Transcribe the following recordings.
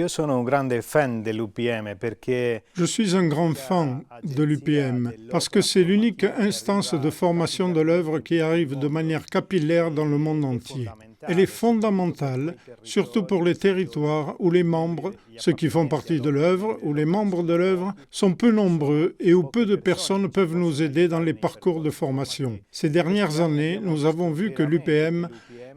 Io sono un grande fan dell'UPM perché Je suis un grand fan de l'UPM parce que c'est l'unique instance de formation de l'œuvre qui arrive de manière capillaire dans le monde entier. Elle est fondamentale, surtout pour les territoires où les membres, ceux qui font partie de l'œuvre, où les membres de l'œuvre sont peu nombreux et où peu de personnes peuvent nous aider dans les parcours de formation. Ces dernières années, nous avons vu que l'UPM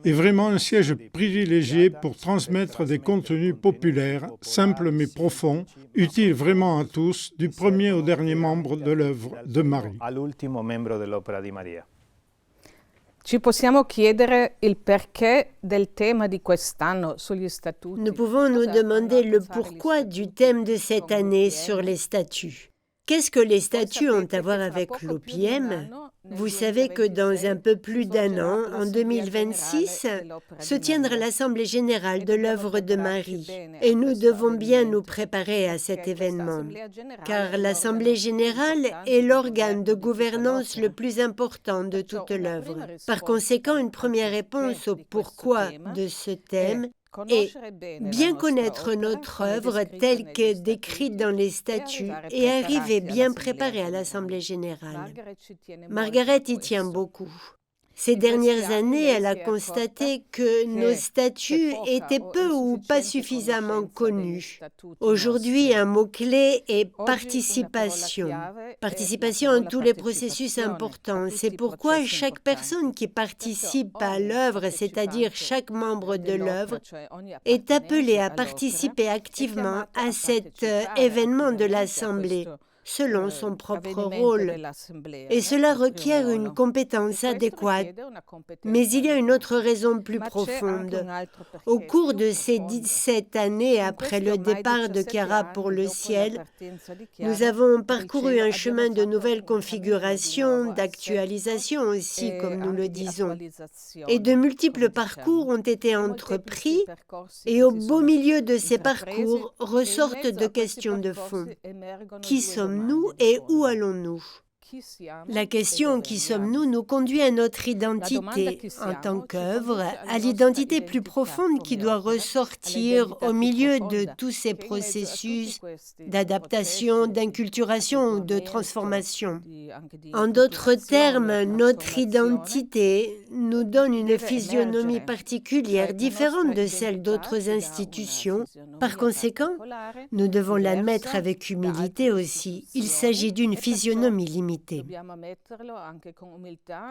est vraiment un siège privilégié pour transmettre des contenus populaires, simples mais profonds, utiles vraiment à tous, du premier au dernier membre de l'œuvre de Marie. all'ultimo membro dell'opera di Maria. Ci possiamo chiedere il perché del tema di quest'anno sugli statuti? Nous pouvons nous demander le pourquoi du thème de cette année sur les statuts. Qu'est-ce que les statuts ont à voir avec l'OPM? Vous savez que dans un peu plus d'un an, en 2026, se tiendra l'Assemblée générale de l'œuvre de Marie. Et nous devons bien nous préparer à cet événement, car l'Assemblée générale est l'organe de gouvernance le plus important de toute l'œuvre. Par conséquent, une première réponse au pourquoi de ce thème et bien connaître notre œuvre telle qu'elle est décrite dans les statuts et arriver bien préparé à l'Assemblée générale. Margaret y tient beaucoup. Ces dernières années, elle a constaté que nos statuts étaient peu ou pas suffisamment connus. Aujourd'hui, un mot-clé est participation. Participation en tous les processus importants. C'est pourquoi chaque personne qui participe à l'œuvre, c'est-à-dire chaque membre de l'œuvre, est appelée à participer activement à cet événement de l'Assemblée, selon son propre rôle. Et cela requiert une compétence adéquate. Mais il y a une autre raison plus profonde. Au cours de ces 17 années après le départ de Chiara pour le ciel, nous avons parcouru un chemin de nouvelle configuration, d'actualisation aussi, comme nous le disons. Et de multiples parcours ont été entrepris, et au beau milieu de ces parcours ressortent deux questions de fond. Qui sommes-nous et où allons-nous? La question « qui sommes-nous » nous conduit à notre identité en tant qu'œuvre, à l'identité plus profonde qui doit ressortir au milieu de tous ces processus d'adaptation, d'inculturation ou de transformation. En d'autres termes, notre identité nous donne une physionomie particulière, différente de celle d'autres institutions. Par conséquent, nous devons l'admettre avec humilité aussi. Il s'agit d'une physionomie limitée.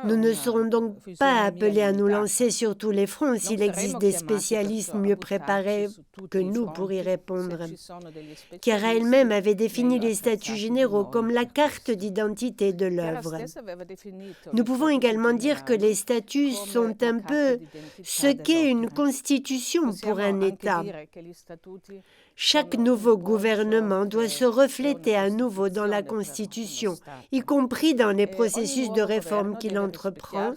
Nous ne serons donc pas appelés à nous lancer sur tous les fronts s'il existe des spécialistes mieux préparés que nous pour y répondre. Chiara elle-même avait défini les statuts généraux comme la carte d'identité de l'œuvre. Nous pouvons également dire que les statuts sont un peu ce qu'est une constitution pour un État. Chaque nouveau gouvernement doit se refléter à nouveau dans la Constitution, y compris dans les processus de réforme qu'il entreprend,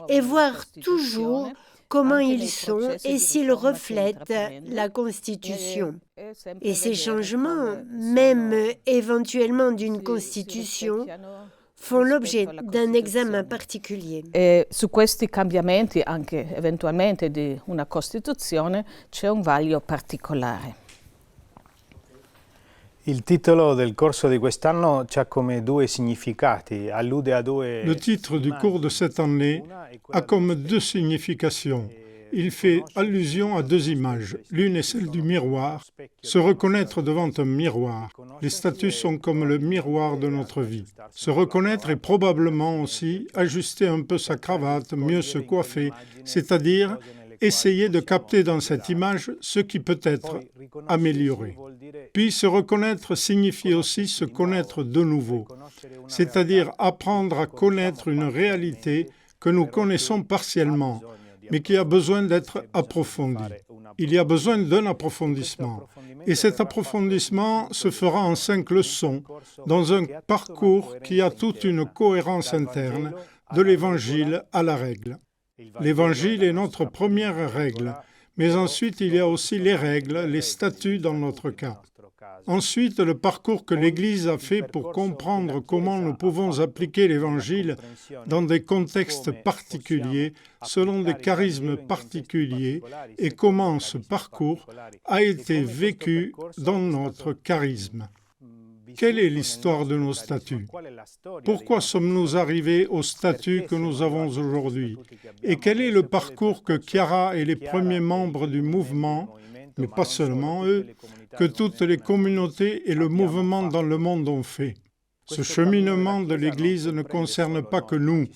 et voir toujours comment ils sont et s'ils reflètent la Constitution. Et ces changements, même éventuellement d'une Constitution, font l'objet d'un examen particulier. E su questi cambiamenti, anche eventualmente di una Costituzione, c'è un vaglio particolare. Il titolo del corso di quest'anno ha come due significati, allude a due... Le titre du cours de cette année a comme deux significations. Il fait allusion à deux images. L'une est celle du miroir, se reconnaître devant un miroir. Les statuts sont comme le miroir de notre vie. Se reconnaître est probablement aussi ajuster un peu sa cravate, mieux se coiffer, c'est-à-dire essayer de capter dans cette image ce qui peut être amélioré. Puis se reconnaître signifie aussi se connaître de nouveau, c'est-à-dire apprendre à connaître une réalité que nous connaissons partiellement, mais qui a besoin d'être approfondie. Il y a besoin d'un approfondissement. Et cet approfondissement se fera en 5 leçons, dans un parcours qui a toute une cohérence interne, de l'Évangile à la règle. L'Évangile est notre première règle, mais ensuite il y a aussi les règles, les statuts dans notre cas. Ensuite, le parcours que l'Église a fait pour comprendre comment nous pouvons appliquer l'Évangile dans des contextes particuliers, selon des charismes particuliers, et comment ce parcours a été vécu dans notre charisme. Quelle est l'histoire de nos statuts? Pourquoi sommes-nous arrivés au statut que nous avons aujourd'hui? Et quel est le parcours que Chiara et les premiers membres du mouvement, mais pas seulement eux, que toutes les communautés et le mouvement dans le monde ont fait? Ce cheminement de l'Église ne concerne pas que nous.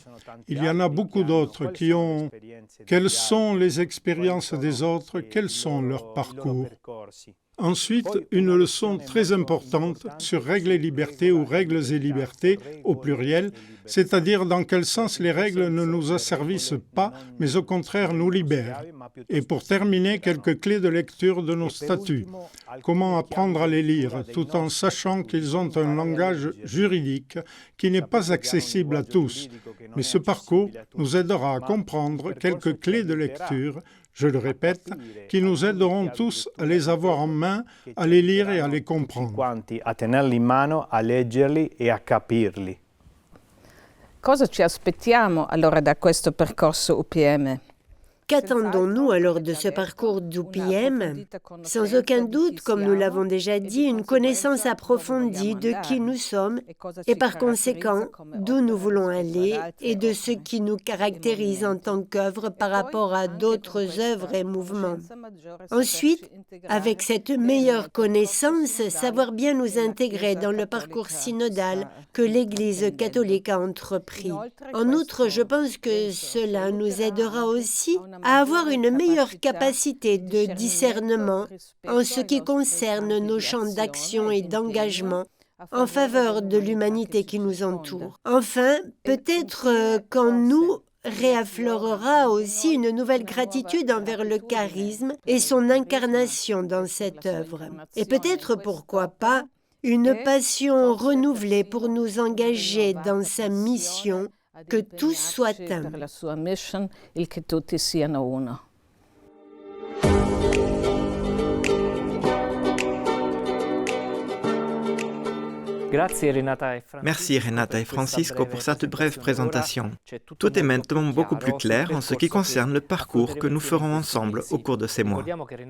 Il y en a beaucoup d'autres qui ont... Quelles sont les expériences des autres? Quels sont leurs parcours? Ensuite, une leçon très importante sur règles et libertés ou règles et libertés au pluriel, c'est-à-dire dans quel sens les règles ne nous asservissent pas, mais au contraire nous libèrent. Et pour terminer, quelques clés de lecture de nos statuts. Comment apprendre à les lire, tout en sachant qu'ils ont un langage juridique qui n'est pas accessible à tous. Mais ce parcours nous aidera à comprendre quelques clés de lecture, je le répète, qui nous aideront tous à les avoir en main, à les lire et à les comprendre. A tenerli in mano, a leggerli e a capirli. Cosa ci aspettiamo allora da questo percorso UPM? Qu'attendons-nous alors de ce parcours d'UPM? Sans aucun doute, comme nous l'avons déjà dit, une connaissance approfondie de qui nous sommes et par conséquent d'où nous voulons aller et de ce qui nous caractérise en tant qu'œuvre par rapport à d'autres œuvres et mouvements. Ensuite, avec cette meilleure connaissance, savoir bien nous intégrer dans le parcours synodal que l'Église catholique a entrepris. En outre, je pense que cela nous aidera aussi à avoir une meilleure capacité de discernement en ce qui concerne nos champs d'action et d'engagement en faveur de l'humanité qui nous entoure. Enfin, peut-être qu'en nous réaffleurera aussi une nouvelle gratitude envers le charisme et son incarnation dans cette œuvre. Et peut-être, pourquoi pas, une passion renouvelée pour nous engager dans sa mission, que tous soient un. Merci Renata et Francisco pour cette brève présentation. Tout est maintenant beaucoup plus clair en ce qui concerne le parcours que nous ferons ensemble au cours de ces mois.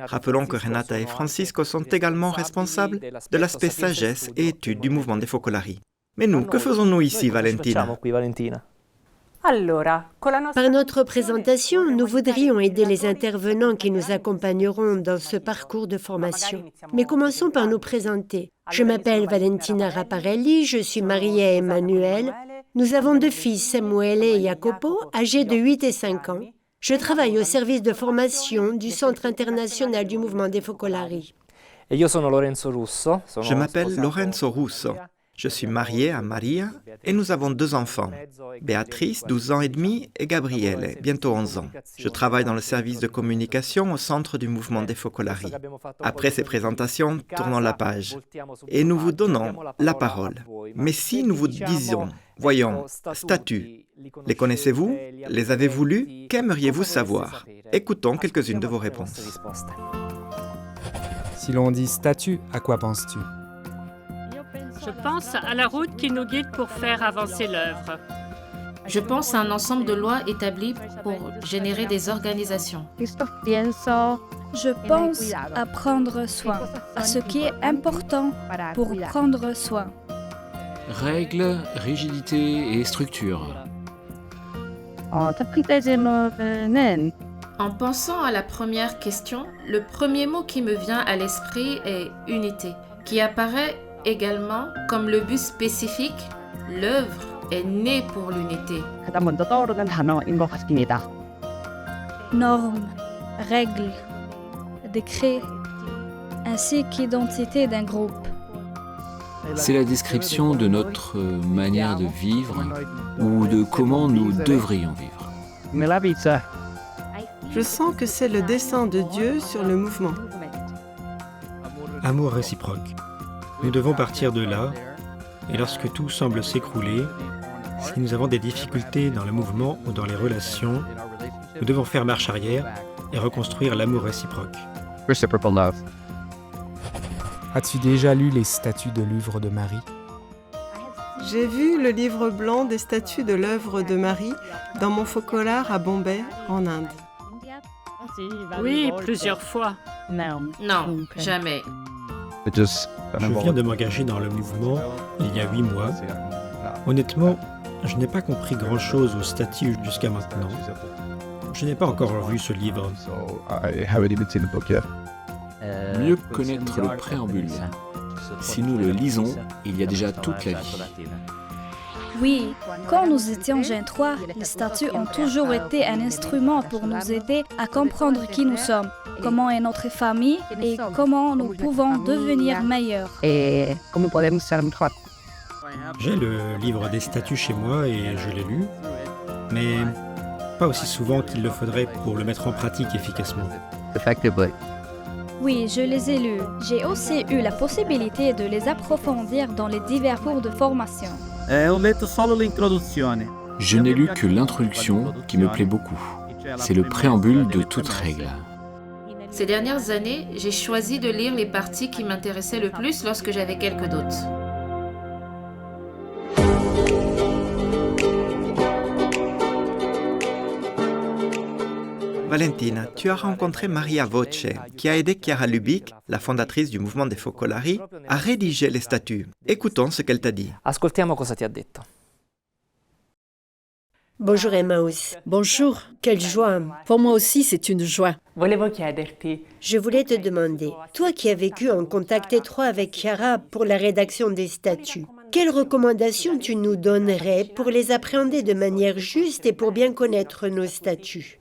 Rappelons que Renata et Francisco sont également responsables de l'aspect sagesse et étude du mouvement des Focolari. Mais nous, que faisons-nous ici, Valentina? Par notre présentation, nous voudrions aider les intervenants qui nous accompagneront dans ce parcours de formation. Mais commençons par nous présenter. Je m'appelle Valentina Raparelli, je suis mariée à Emmanuel. Nous avons 2 fils, Samuele et Jacopo, âgés de 8 et 5 ans. Je travaille au service de formation du Centre international du mouvement des Focolari. Je m'appelle Lorenzo Russo. Je suis marié à Maria et nous avons 2 enfants, Béatrice, 12 ans et demi, et Gabriele, bientôt 11 ans. Je travaille dans le service de communication au centre du mouvement des Focolari. Après ces présentations, tournons la page et nous vous donnons la parole. Mais si nous vous disions, voyons, statuts, les connaissez-vous? Les avez-vous lus? Qu'aimeriez-vous savoir? Écoutons quelques-unes de vos réponses. Si l'on dit statut, à quoi penses-tu? Je pense à la route qui nous guide pour faire avancer l'œuvre. Je pense à un ensemble de lois établies pour générer des organisations. Je pense à prendre soin, à ce qui est important pour prendre soin. Règles, rigidité et structure. En pensant à la première question, le premier mot qui me vient à l'esprit est unité, qui apparaît également comme le but spécifique. L'œuvre est née pour l'unité. Normes, règles, décrets, ainsi qu'identité d'un groupe. C'est la description de notre manière de vivre ou de comment nous devrions vivre. Je sens que c'est le dessein de Dieu sur le mouvement. Amour réciproque. Nous devons partir de là, et lorsque tout semble s'écrouler, si nous avons des difficultés dans le mouvement ou dans les relations, nous devons faire marche arrière et reconstruire l'amour réciproque. As-tu déjà lu les statuts de l'œuvre de Marie? J'ai vu le livre blanc des statuts de l'œuvre de Marie dans mon focolare à Bombay, en Inde. Oui, plusieurs fois. Non, jamais. Je viens de m'engager dans le mouvement il y a 8 mois. Honnêtement, je n'ai pas compris grand-chose aux statuts jusqu'à maintenant. Je n'ai pas encore vu ce livre. Mieux connaître le préambule. Si nous le lisons, il y a déjà toute la vie. Oui, quand nous étions jeunes trois, les statuts ont toujours été un instrument pour nous aider à comprendre qui nous sommes, comment est notre famille et comment nous pouvons devenir meilleurs. J'ai le livre des statuts chez moi et je l'ai lu, mais pas aussi souvent qu'il le faudrait pour le mettre en pratique efficacement. Oui, je les ai lus. J'ai aussi eu la possibilité de les approfondir dans les divers cours de formation. Je n'ai lu que l'introduction qui me plaît beaucoup. C'est le préambule de toute règle. Ces dernières années, j'ai choisi de lire les parties qui m'intéressaient le plus lorsque j'avais quelques doutes. Valentina, tu as rencontré Maria Voce, qui a aidé Chiara Lubick, la fondatrice du mouvement des Focolari, à rédiger les statuts. Écoutons ce qu'elle t'a dit. Ascoltiamo cosa ti ha detto. Bonjour Emmaus. Bonjour. Quelle joie. Pour moi aussi, c'est une joie. Je voulais te demander, toi qui as vécu en contact étroit avec Chiara pour la rédaction des statuts, quelles recommandations tu nous donnerais pour les appréhender de manière juste et pour bien connaître nos statuts?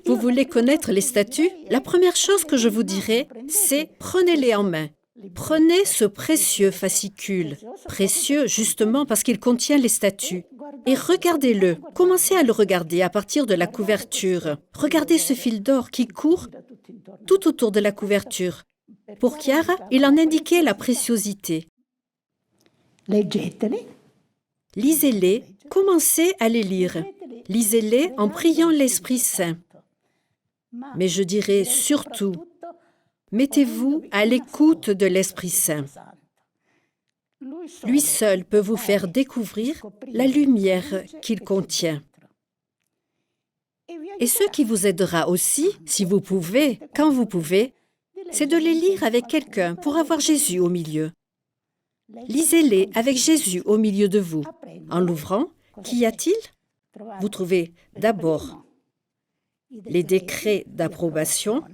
Vous voulez connaître les statuts? La première chose que je vous dirais, c'est prenez-les en main. Prenez ce précieux fascicule, précieux justement parce qu'il contient les statuts, et regardez-le. Commencez à le regarder à partir de la couverture. Regardez ce fil d'or qui court tout autour de la couverture. Pour Chiara, il en indiquait la préciosité. Lisez-les, commencez à les lire. Lisez-les en priant l'Esprit Saint. Mais je dirais surtout, mettez-vous à l'écoute de l'Esprit Saint. Lui seul peut vous faire découvrir la lumière qu'il contient. Et ce qui vous aidera aussi, si vous pouvez, quand vous pouvez, c'est de les lire avec quelqu'un pour avoir Jésus au milieu. Lisez-les avec Jésus au milieu de vous. En l'ouvrant, qu'y a-t-il? Vous trouvez d'abord les décrets d'approbation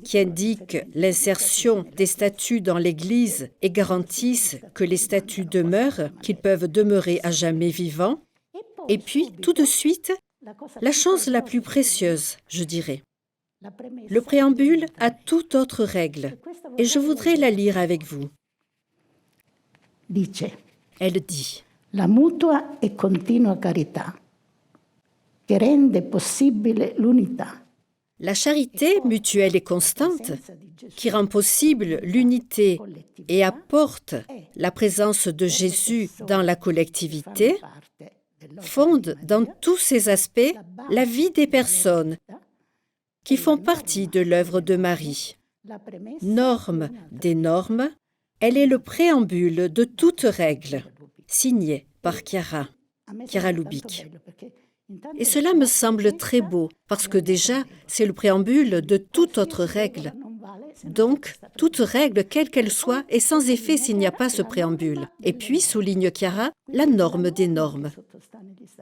qui indiquent l'insertion des statuts dans l'Église et garantissent que les statuts demeurent, qu'ils peuvent demeurer à jamais vivants. Et puis, tout de suite, la chose la plus précieuse, je dirais. Le préambule a toute autre règle, et je voudrais la lire avec vous. Elle dit: La mutua e continua carità, che rende possibile l'unità. La charité mutuelle et constante, qui rend possible l'unité et apporte la présence de Jésus dans la collectivité, fonde dans tous ses aspects la vie des personnes qui font partie de l'œuvre de Marie. Norme des normes, elle est le préambule de toute règle, signée par Chiara Lubick. Et cela me semble très beau, parce que déjà, c'est le préambule de toute autre règle. Donc, toute règle, quelle qu'elle soit, est sans effet s'il n'y a pas ce préambule. Et puis, souligne Chiara, la norme des normes.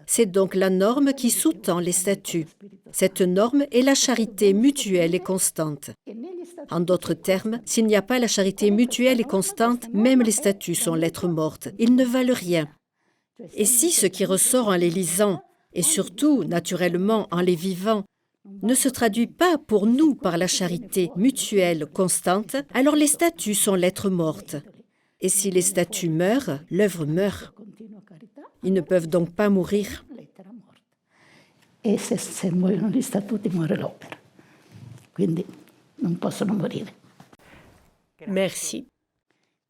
C'est donc la norme qui sous-tend les statuts. Cette norme est la charité mutuelle et constante. En d'autres termes, s'il n'y a pas la charité mutuelle et constante, même les statuts sont lettres mortes. Ils ne valent rien. Et si ce qui ressort en les lisant, et surtout, naturellement, en les vivant, ne se traduit pas pour nous par la charité mutuelle constante, alors les statuts sont lettres mortes. Et si les statuts meurent, l'œuvre meurt. Ils ne peuvent donc pas mourir. E se muoiono gli statuti muore l'opera. Quindi non possono morire. Merci.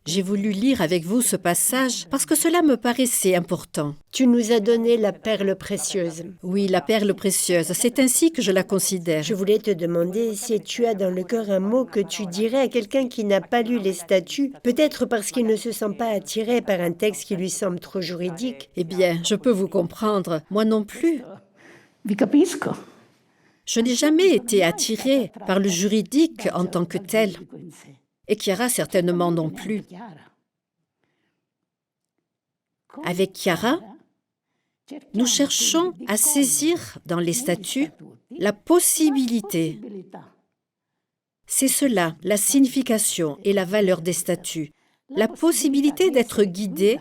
J'ai voulu lire avec vous ce passage parce que cela me paraissait important. Tu nous as donné la perle précieuse. Oui, la perle précieuse, c'est ainsi que je la considère. Je voulais te demander si tu as dans le cœur un mot que tu dirais à quelqu'un qui n'a pas lu les statuts, peut-être parce qu'il ne se sent pas attiré par un texte qui lui semble trop juridique. Eh bien, je peux vous comprendre, moi non plus. Vi capisco. Je n'ai jamais été attirée par le juridique en tant que tel. Et Chiara certainement non plus. Avec Chiara, nous cherchons à saisir dans les statuts la possibilité. C'est cela, la signification et la valeur des statuts. La possibilité d'être guidé,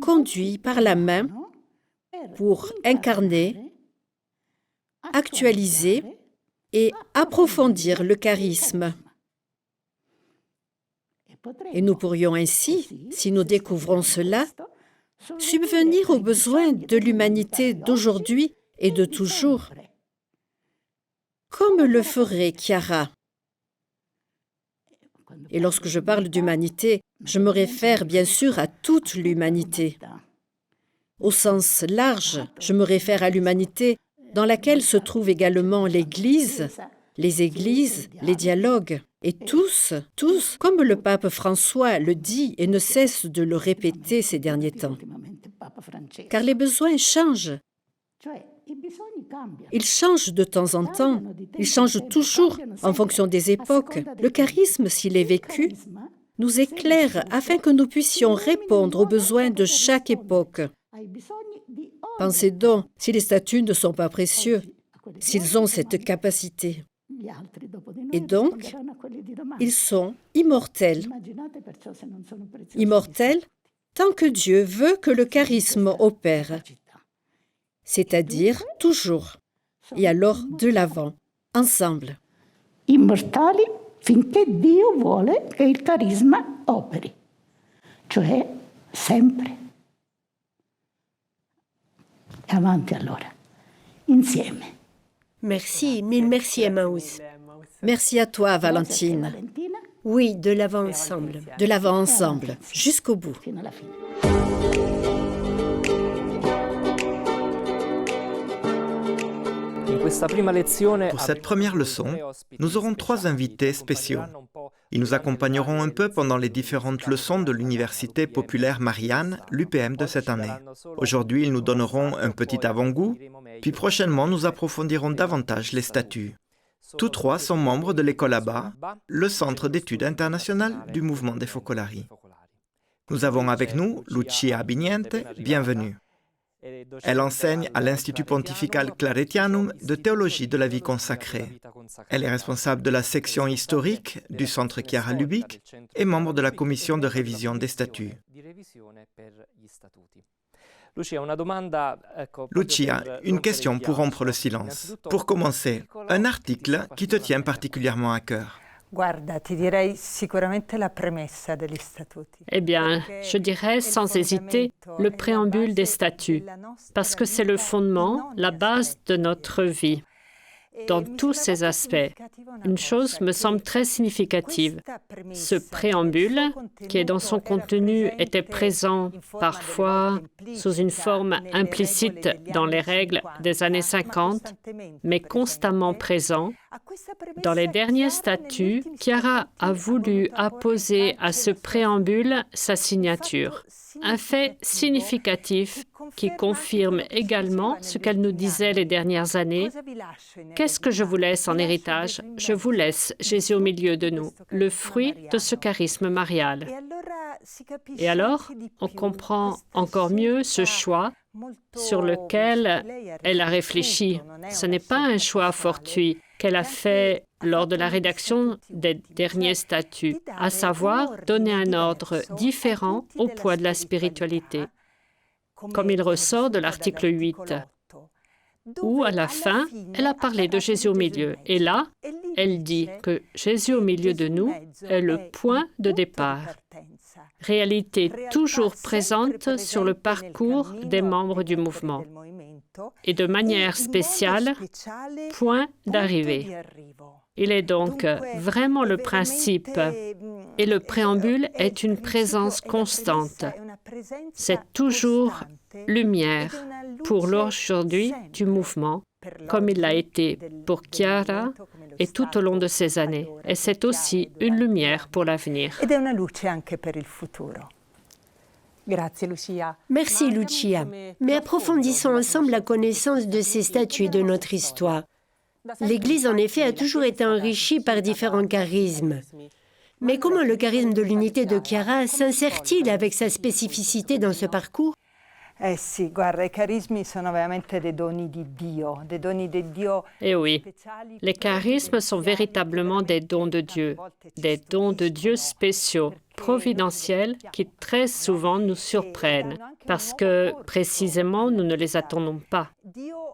conduit par la main pour incarner, actualiser et approfondir le charisme. Et nous pourrions ainsi, si nous découvrons cela, subvenir aux besoins de l'humanité d'aujourd'hui et de toujours, comme le ferait Chiara. Et lorsque je parle d'humanité, je me réfère bien sûr à toute l'humanité. Au sens large, je me réfère à l'humanité dans laquelle se trouve également l'Église, les églises, les dialogues. Et tous, comme le pape François le dit et ne cesse de le répéter ces derniers temps. Car les besoins changent. Ils changent de temps en temps. Ils changent toujours en fonction des époques. Le charisme, s'il est vécu, nous éclaire afin que nous puissions répondre aux besoins de chaque époque. Pensez donc, si les statuts ne sont pas précieux, s'ils ont cette capacité. Et donc, ils sont immortels. Immortels tant que Dieu veut que le charisme opère, c'est-à-dire toujours, et alors de l'avant, ensemble. Immortali finché Dio vuole che il carisma operi, cioè sempre. Avanti allora, insieme. Merci, mille merci Emmaüs. Merci à toi, Valentine. Oui, de l'avant ensemble. De l'avant ensemble, jusqu'au bout. Pour cette première leçon, nous aurons 3 invités spéciaux. Ils nous accompagneront un peu pendant les différentes leçons de l'Université populaire Marianne, l'UPM de cette année. Aujourd'hui, ils nous donneront un petit avant-goût, puis prochainement, nous approfondirons davantage les statuts. Tous 3 sont membres de l'école ABBA, le Centre d'études internationales du mouvement des Focolari. Nous avons avec nous Lucia Abiniente, bienvenue. Elle enseigne à l'Institut pontifical Claretianum de théologie de la vie consacrée. Elle est responsable de la section historique du Centre Chiara Lubich et membre de la commission de révision des statuts. Lucia, une question pour rompre le silence. Pour commencer, un article qui te tient particulièrement à cœur. Eh bien, je dirais sans hésiter le préambule des statuts, parce que c'est le fondement, la base de notre vie. Dans tous ces aspects, une chose me semble très significative. Ce préambule, qui est dans son contenu, était présent parfois sous une forme implicite dans les règles des années 50, mais constamment présent. Dans les derniers statuts, Chiara a voulu apposer à ce préambule sa signature. Un fait significatif qui confirme également ce qu'elle nous disait les dernières années. Qu'est-ce que je vous laisse en héritage? Je vous laisse Jésus au milieu de nous, le fruit de ce charisme marial. Et alors, on comprend encore mieux ce choix sur lequel elle a réfléchi. Ce n'est pas un choix fortuit qu'elle a fait lors de la rédaction des derniers statuts, à savoir donner un ordre différent au poids de la spiritualité, comme il ressort de l'article 8, où à la fin, elle a parlé de Jésus au milieu. Et là, elle dit que Jésus au milieu de nous est le point de départ. Réalité toujours présente sur le parcours des membres du mouvement et de manière spéciale, point d'arrivée. Il est donc vraiment le principe Et le préambule est une présence constante. C'est toujours lumière pour l'aujourd'hui du mouvement, comme il l'a été pour Chiara et tout au long de ces années. Et c'est aussi une lumière pour l'avenir. Merci Lucia. Mais approfondissons ensemble la connaissance de ces statues et de notre histoire. L'Église, en effet, a toujours été enrichie par différents charismes. Mais comment le charisme de l'unité de Chiara s'insère-t-il avec sa spécificité dans ce parcours? Eh oui, les charismes sont véritablement des dons de Dieu spéciaux, providentiels, qui très souvent nous surprennent, parce que précisément nous ne les attendons pas.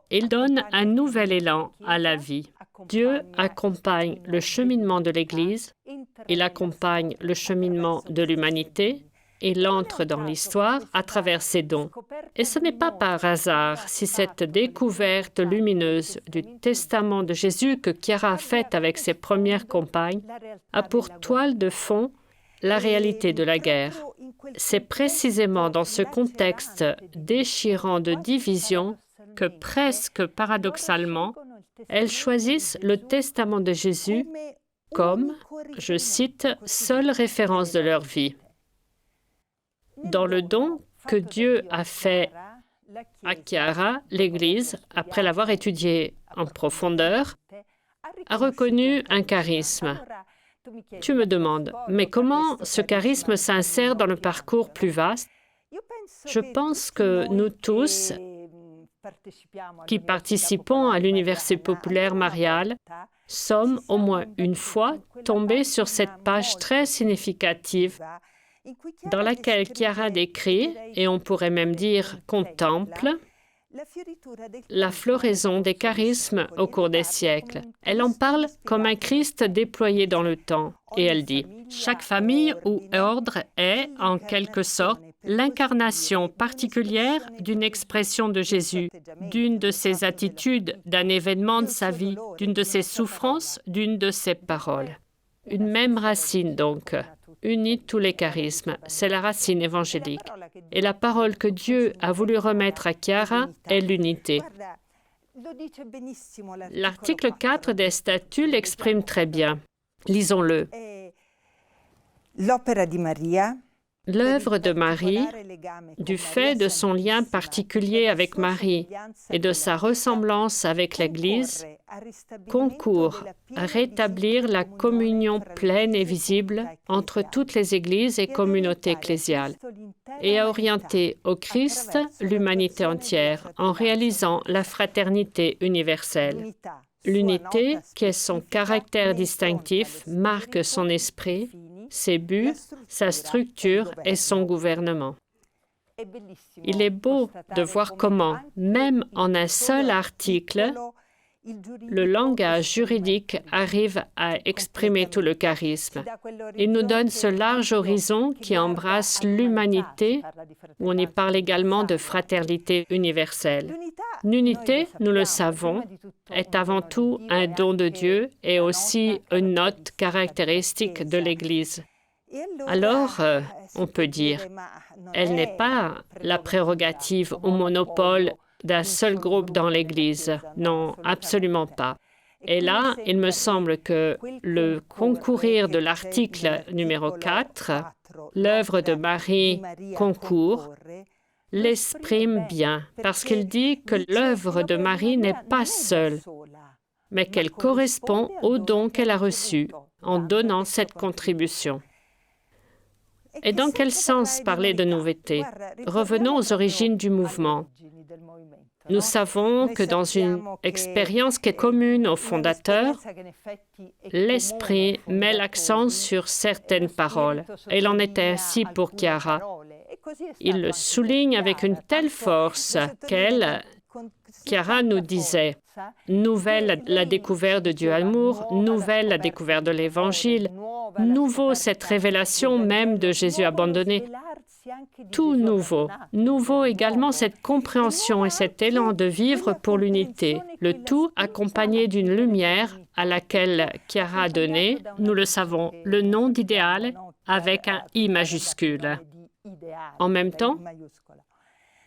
Ils donnent un nouvel élan à la vie. Dieu accompagne le cheminement de l'Église, il accompagne le cheminement de l'humanité, il entre dans l'histoire à travers ses dons. Et ce n'est pas par hasard si cette découverte lumineuse du testament de Jésus que Chiara a faite avec ses premières compagnes a pour toile de fond la réalité de la guerre. C'est précisément dans ce contexte déchirant de division que presque paradoxalement, elles choisissent le testament de Jésus comme, je cite, seule référence de leur vie. Dans le don que Dieu a fait à Chiara, l'Église, après l'avoir étudié en profondeur, a reconnu un charisme. Tu me demandes, mais comment ce charisme s'insère dans le parcours plus vaste? Je pense que nous tous, qui participons à l'Université populaire mariale, sommes au moins une fois tombés sur cette page très significative dans laquelle Chiara décrit, et on pourrait même dire contemple, la floraison des charismes au cours des siècles. Elle en parle comme un Christ déployé dans le temps. Et elle dit, chaque famille ou ordre est, en quelque sorte, l'incarnation particulière d'une expression de Jésus, d'une de ses attitudes, d'un événement de sa vie, d'une de ses souffrances, d'une de ses paroles. Une même racine, donc, unit tous les charismes. C'est la racine évangélique. Et la parole que Dieu a voulu remettre à Chiara est l'unité. L'article 4 des statuts l'exprime très bien. Lisons-le. L'œuvre de Marie, du fait de son lien particulier avec Marie et de sa ressemblance avec l'Église, concourt à rétablir la communion pleine et visible entre toutes les églises et communautés ecclésiales et à orienter au Christ l'humanité entière en réalisant la fraternité universelle. L'unité, qui est son caractère distinctif, marque son esprit, ses buts, sa structure et son gouvernement. Il est beau de voir comment, même en un seul article, le langage juridique arrive à exprimer tout le charisme. Il nous donne ce large horizon qui embrasse l'humanité, où on y parle également de fraternité universelle. L'unité, nous le savons, est avant tout un don de Dieu et aussi une note caractéristique de l'Église. Alors, on peut dire, elle n'est pas la prérogative ou monopole d'un seul groupe dans l'Église. Non, absolument pas. Et là, il me semble que le concourir de l'article numéro 4, l'œuvre de Marie concourt, l'exprime bien, parce qu'il dit que l'œuvre de Marie n'est pas seule, mais qu'elle correspond au don qu'elle a reçu en donnant cette contribution. Et dans quel sens parler de nouveauté? Revenons aux origines du mouvement. Nous savons que dans une expérience qui est commune aux fondateurs, l'Esprit met l'accent sur certaines paroles. Et il en était ainsi pour Chiara. Il le souligne avec une telle force qu'elle, Chiara nous disait, nouvelle la découverte de Dieu amour, nouvelle la découverte de l'Évangile, nouveau cette révélation même de Jésus abandonné, tout nouveau. Nouveau également cette compréhension et cet élan de vivre pour l'unité, le tout accompagné d'une lumière à laquelle Chiara a donné, nous le savons, le nom d'idéal avec un I majuscule. En même temps,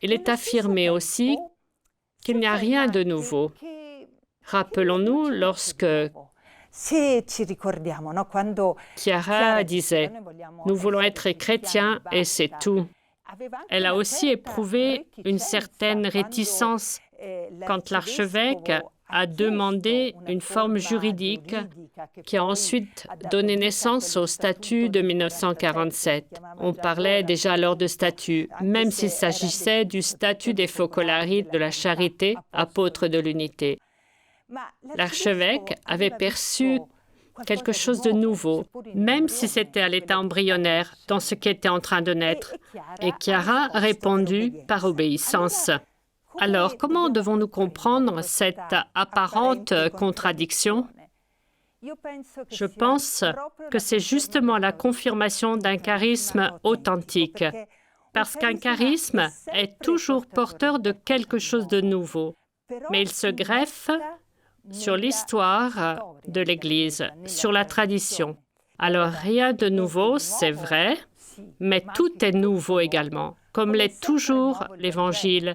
il est affirmé aussi qu'il n'y a rien de nouveau. Rappelons-nous lorsque Chiara disait « Nous voulons être chrétiens et c'est tout ». Elle a aussi éprouvé une certaine réticence quand l'archevêque a demandé une forme juridique qui a ensuite donné naissance au statut de 1947. On parlait déjà alors de statut, même s'il s'agissait du statut des Focolari de la Charité, apôtres de l'unité. L'archevêque avait perçu quelque chose de nouveau, même si c'était à l'état embryonnaire, dans ce qui était en train de naître. Et Chiara a répondu par obéissance. Alors, comment devons-nous comprendre cette apparente contradiction? Je pense que c'est justement la confirmation d'un charisme authentique, parce qu'un charisme est toujours porteur de quelque chose de nouveau, mais il se greffe sur l'histoire de l'Église, sur la tradition. Alors, rien de nouveau, c'est vrai, mais tout est nouveau également, comme l'est toujours l'Évangile,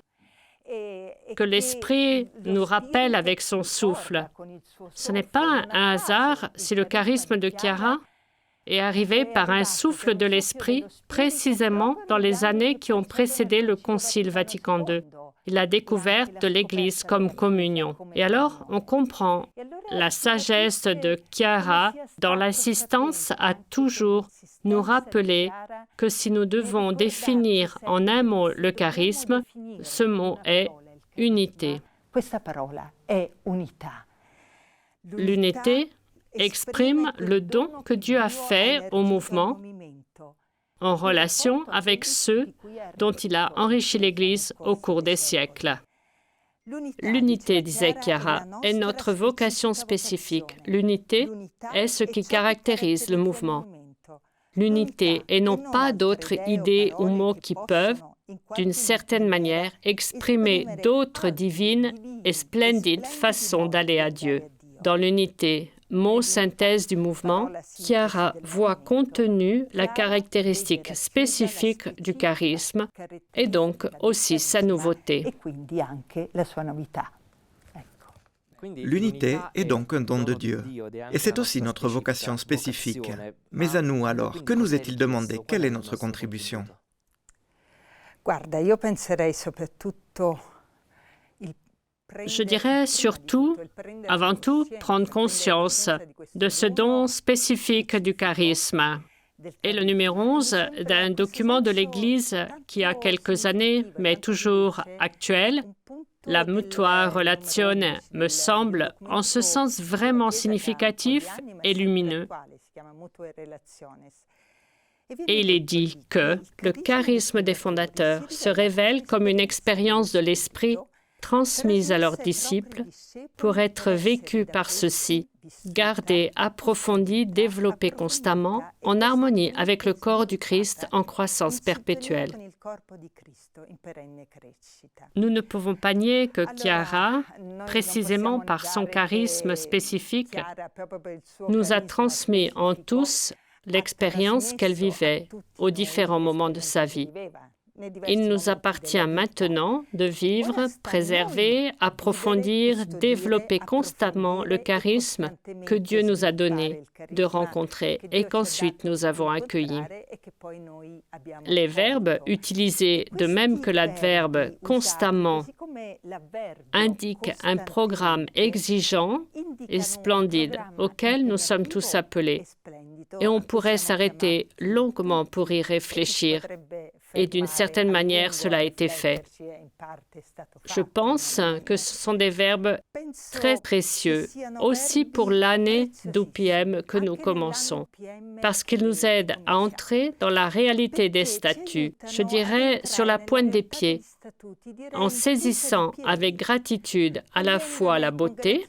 que l'Esprit nous rappelle avec son souffle. Ce n'est pas un hasard si le charisme de Chiara est arrivé par un souffle de l'Esprit précisément dans les années qui ont précédé le Concile Vatican II. La découverte de l'Église comme communion. Et alors, on comprend la sagesse de Chiara dans l'assistance à toujours nous rappeler que si nous devons définir en un mot le charisme, ce mot est unité. L'unité exprime le don que Dieu a fait au mouvement en relation avec ceux dont il a enrichi l'Église au cours des siècles. L'unité, disait Chiara, est notre vocation spécifique. L'unité est ce qui caractérise le mouvement. L'unité et non pas d'autres idées ou mots qui peuvent, d'une certaine manière, exprimer d'autres divines et splendides façons d'aller à Dieu. Dans l'unité, mot synthèse du mouvement, Chiara voit contenue la caractéristique spécifique du charisme et donc aussi sa nouveauté. L'unité est donc un don de Dieu. Et c'est aussi notre vocation spécifique. Mais à nous alors, que nous est-il demandé? Quelle est notre contribution? Je dirais surtout, avant tout, prendre conscience de ce don spécifique du charisme. Et le numéro 11 d'un document de l'Église qui a quelques années, mais toujours actuel, la Mutua Relazione, me semble en ce sens vraiment significatif et lumineux. Et il est dit que le charisme des fondateurs se révèle comme une expérience de l'Esprit transmise à leurs disciples pour être vécue par ceux-ci, gardée, approfondie, développée constamment, en harmonie avec le corps du Christ en croissance perpétuelle. Nous ne pouvons pas nier que Chiara, précisément par son charisme spécifique, nous a transmis en tous l'expérience qu'elle vivait aux différents moments de sa vie. Il nous appartient maintenant de vivre, préserver, approfondir, développer constamment le charisme que Dieu nous a donné de rencontrer et qu'ensuite nous avons accueilli. Les verbes utilisés, de même que l'adverbe « constamment », indiquent un programme exigeant et splendide auquel nous sommes tous appelés. Et on pourrait s'arrêter longuement pour y réfléchir. Et d'une certaine manière, cela a été fait. Je pense que ce sont des verbes très précieux, aussi pour l'année d'UPM que nous commençons, parce qu'ils nous aident à entrer dans la réalité des statuts, je dirais sur la pointe des pieds, en saisissant avec gratitude à la fois la beauté,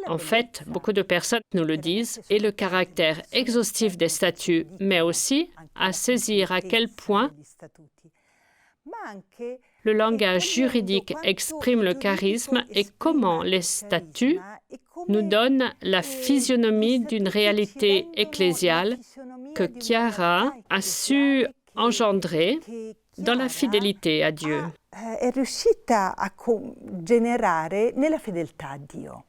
en fait, beaucoup de personnes nous le disent, et le caractère exhaustif des statuts, mais aussi à saisir à quel point le langage juridique exprime le charisme et comment les statuts nous donnent la physionomie d'une réalité ecclésiale que Chiara a su engendrer dans la fidélité à Dieu. È riuscita a generare nella fedeltà a Dio.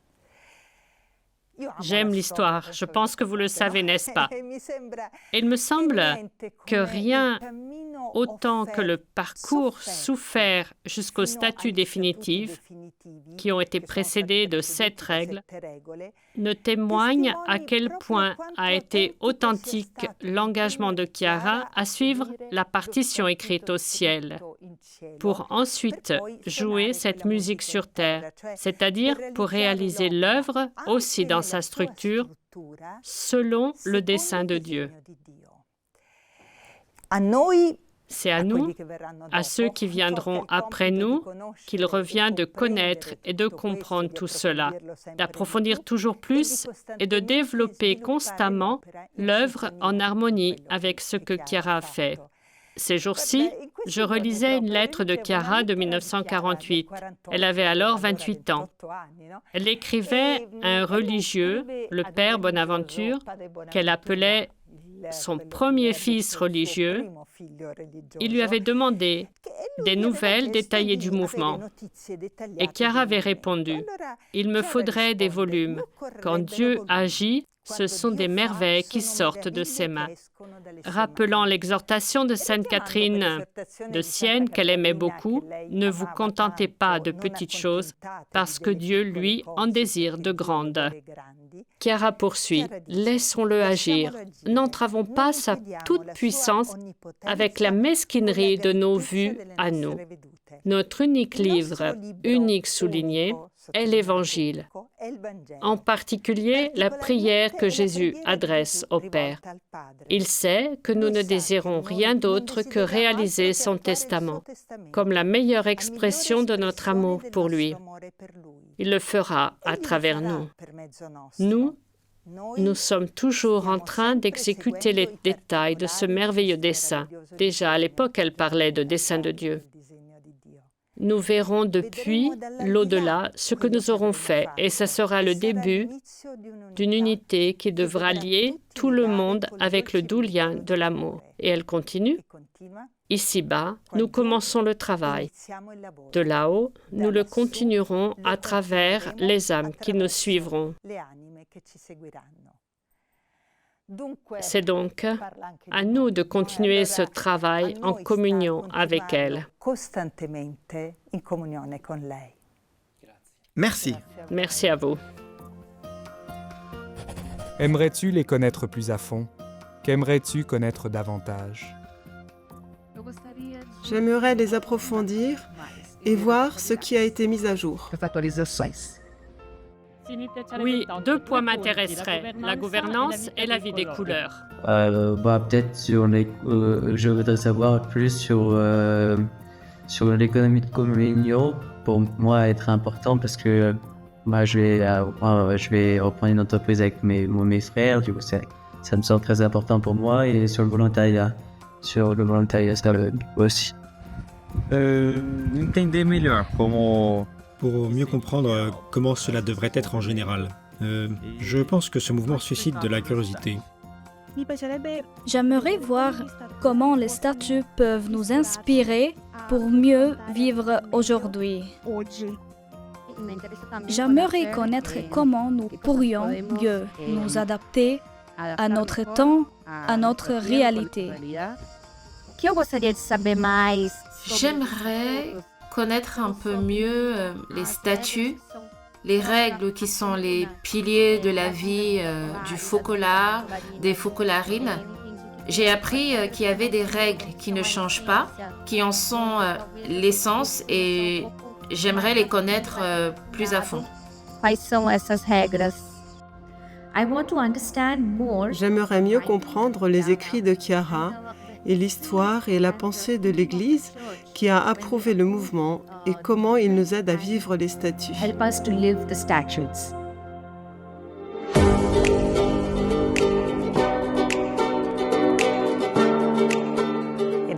J'aime l'histoire, je pense que vous le savez, n'est-ce pas? Il me semble que rien autant que le parcours souffert jusqu'au statut définitif, qui ont été précédés de 7 règles, ne témoigne à quel point a été authentique l'engagement de Chiara à suivre la partition écrite au ciel, pour ensuite jouer cette musique sur terre, c'est-à-dire pour réaliser l'œuvre aussi dans sa structure, selon le dessein de Dieu. C'est à nous, à ceux qui viendront après nous, qu'il revient de connaître et de comprendre tout cela, d'approfondir toujours plus et de développer constamment l'œuvre en harmonie avec ce que Chiara a fait. Ces jours-ci, je relisais une lettre de Chiara de 1948. Elle avait alors 28 ans. Elle écrivait à un religieux, le père Bonaventure, qu'elle appelait son premier fils religieux. Il lui avait demandé des nouvelles détaillées du mouvement. Et Chiara avait répondu, « Il me faudrait des volumes. Quand Dieu agit, ce sont des merveilles qui sortent de ses mains. » Rappelant l'exhortation de Sainte Catherine de Sienne qu'elle aimait beaucoup, « Ne vous contentez pas de petites choses, parce que Dieu, lui, en désire de grandes. » Chiara poursuit, « Laissons-le agir. N'entravons pas sa toute-puissance avec la mesquinerie de nos vues à nous. Notre unique livre, unique souligné, est l'Évangile, en particulier la prière que Jésus adresse au Père. Il sait que nous ne désirons rien d'autre que réaliser son testament, comme la meilleure expression de notre amour pour lui. Il le fera à travers nous. Nous sommes toujours en train d'exécuter les détails de ce merveilleux dessein. Déjà à l'époque, elle parlait de dessein de Dieu. Nous verrons depuis l'au-delà ce que nous aurons fait et ce sera le début d'une unité qui devra lier tout le monde avec le doux lien de l'amour. Et elle continue. Ici-bas, nous commençons le travail. De là-haut, nous le continuerons à travers les âmes qui nous suivront. C'est donc à nous de continuer ce travail en communion avec elle. Merci. Merci à vous. Aimerais-tu les connaître plus à fond? Qu'aimerais-tu connaître davantage? J'aimerais les approfondir et voir ce qui a été mis à jour. Oui, 2 points m'intéresseraient, la gouvernance et la vie des couleurs. Peut-être je voudrais savoir plus sur l'économie de communion. Pour moi, être important parce que je vais reprendre une entreprise avec mes frères. Du coup, ça me semble très important pour moi et sur le volontariat. Ça aussi. Entender melhor pour mieux comprendre comment cela devrait être en général. Je pense que ce mouvement suscite de la curiosité. J'aimerais voir comment les statuts peuvent nous inspirer pour mieux vivre aujourd'hui. J'aimerais connaître comment nous pourrions mieux nous adapter à notre temps, à notre réalité. J'aimerais connaître un peu mieux les statuts, les règles qui sont les piliers de la vie du focolare, des focolarines. J'ai appris qu'il y avait des règles qui ne changent pas, qui en sont l'essence et j'aimerais les connaître plus à fond. J'aimerais mieux comprendre les écrits de Chiara et l'histoire et la pensée de l'Église qui a approuvé le mouvement et comment il nous aide à vivre les statuts.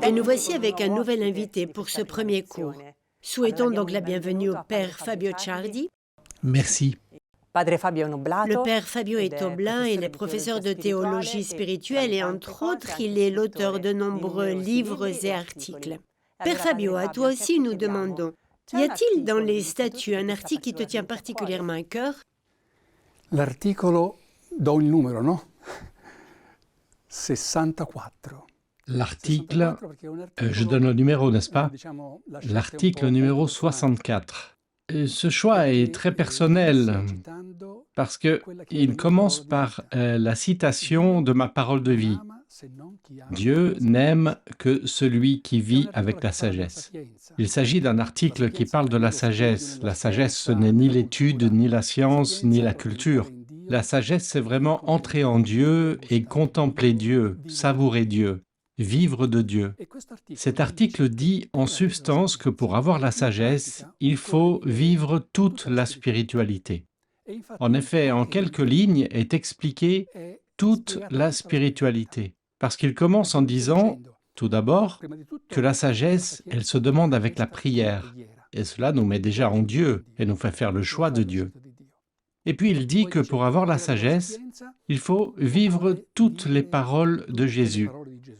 Et nous voici avec un nouvel invité pour ce premier cours. Souhaitons donc la bienvenue au Père Fabio Ciardi. Merci. Le Père Fabio est oblin, il est professeur de théologie spirituelle et entre autres, il est l'auteur de nombreux livres et articles. Père Fabio, à toi aussi nous demandons, y a-t-il dans les statuts un article qui te tient particulièrement à cœur? L'articolo, do il numero, no? 64. L'article, je donne le numéro, n'est-ce pas? L'article numéro 64. Ce choix est très personnel parce qu'il commence par la citation de ma parole de vie. Dieu n'aime que celui qui vit avec la sagesse. Il s'agit d'un article qui parle de la sagesse. La sagesse, ce n'est ni l'étude, ni la science, ni la culture. La sagesse, c'est vraiment entrer en Dieu et contempler Dieu, savourer Dieu, vivre de Dieu. Cet article dit en substance que pour avoir la sagesse, il faut vivre toute la spiritualité. En effet, en quelques lignes est expliquée toute la spiritualité. Parce qu'il commence en disant, tout d'abord, que la sagesse, elle se demande avec la prière. Et cela nous met déjà en Dieu et nous fait faire le choix de Dieu. Et puis il dit que pour avoir la sagesse, il faut vivre toutes les paroles de Jésus.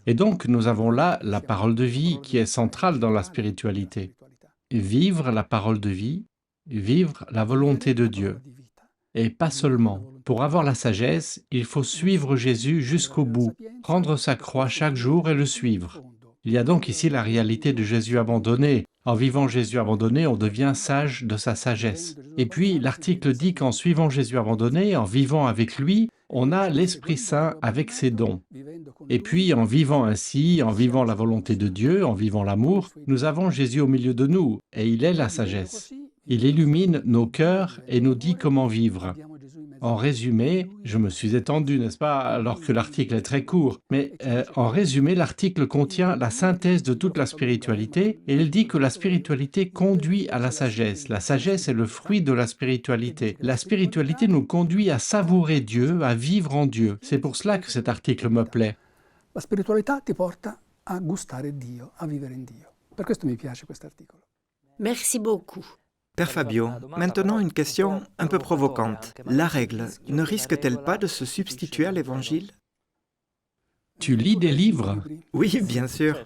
Et donc nous avons là la parole de vie qui est centrale dans la spiritualité. Vivre la parole de vie, vivre la volonté de Dieu. Et pas seulement. Pour avoir la sagesse, il faut suivre Jésus jusqu'au bout, prendre sa croix chaque jour et le suivre. Il y a donc ici la réalité de Jésus abandonné. En vivant Jésus abandonné, on devient sage de sa sagesse. Et puis l'article dit qu'en suivant Jésus abandonné, en vivant avec lui, on a l'Esprit Saint avec ses dons. Et puis en vivant ainsi, en vivant la volonté de Dieu, en vivant l'amour, nous avons Jésus au milieu de nous, et il est la sagesse. Il illumine nos cœurs et nous dit comment vivre. En résumé, je me suis étendu, n'est-ce pas, alors que l'article est très court, mais en résumé, l'article contient la synthèse de toute la spiritualité et il dit que la spiritualité conduit à la sagesse. La sagesse est le fruit de la spiritualité. La spiritualité nous conduit à savourer Dieu, à vivre en Dieu. C'est pour cela que cet article me plaît. La spiritualità ti porta a gustare Dio, a vivere in Dio. Per questo mi piace questo articolo. Merci beaucoup. Père Fabio, maintenant une question un peu provocante. La règle ne risque-t-elle pas de se substituer à l'Évangile? Tu lis des livres? Oui, bien sûr.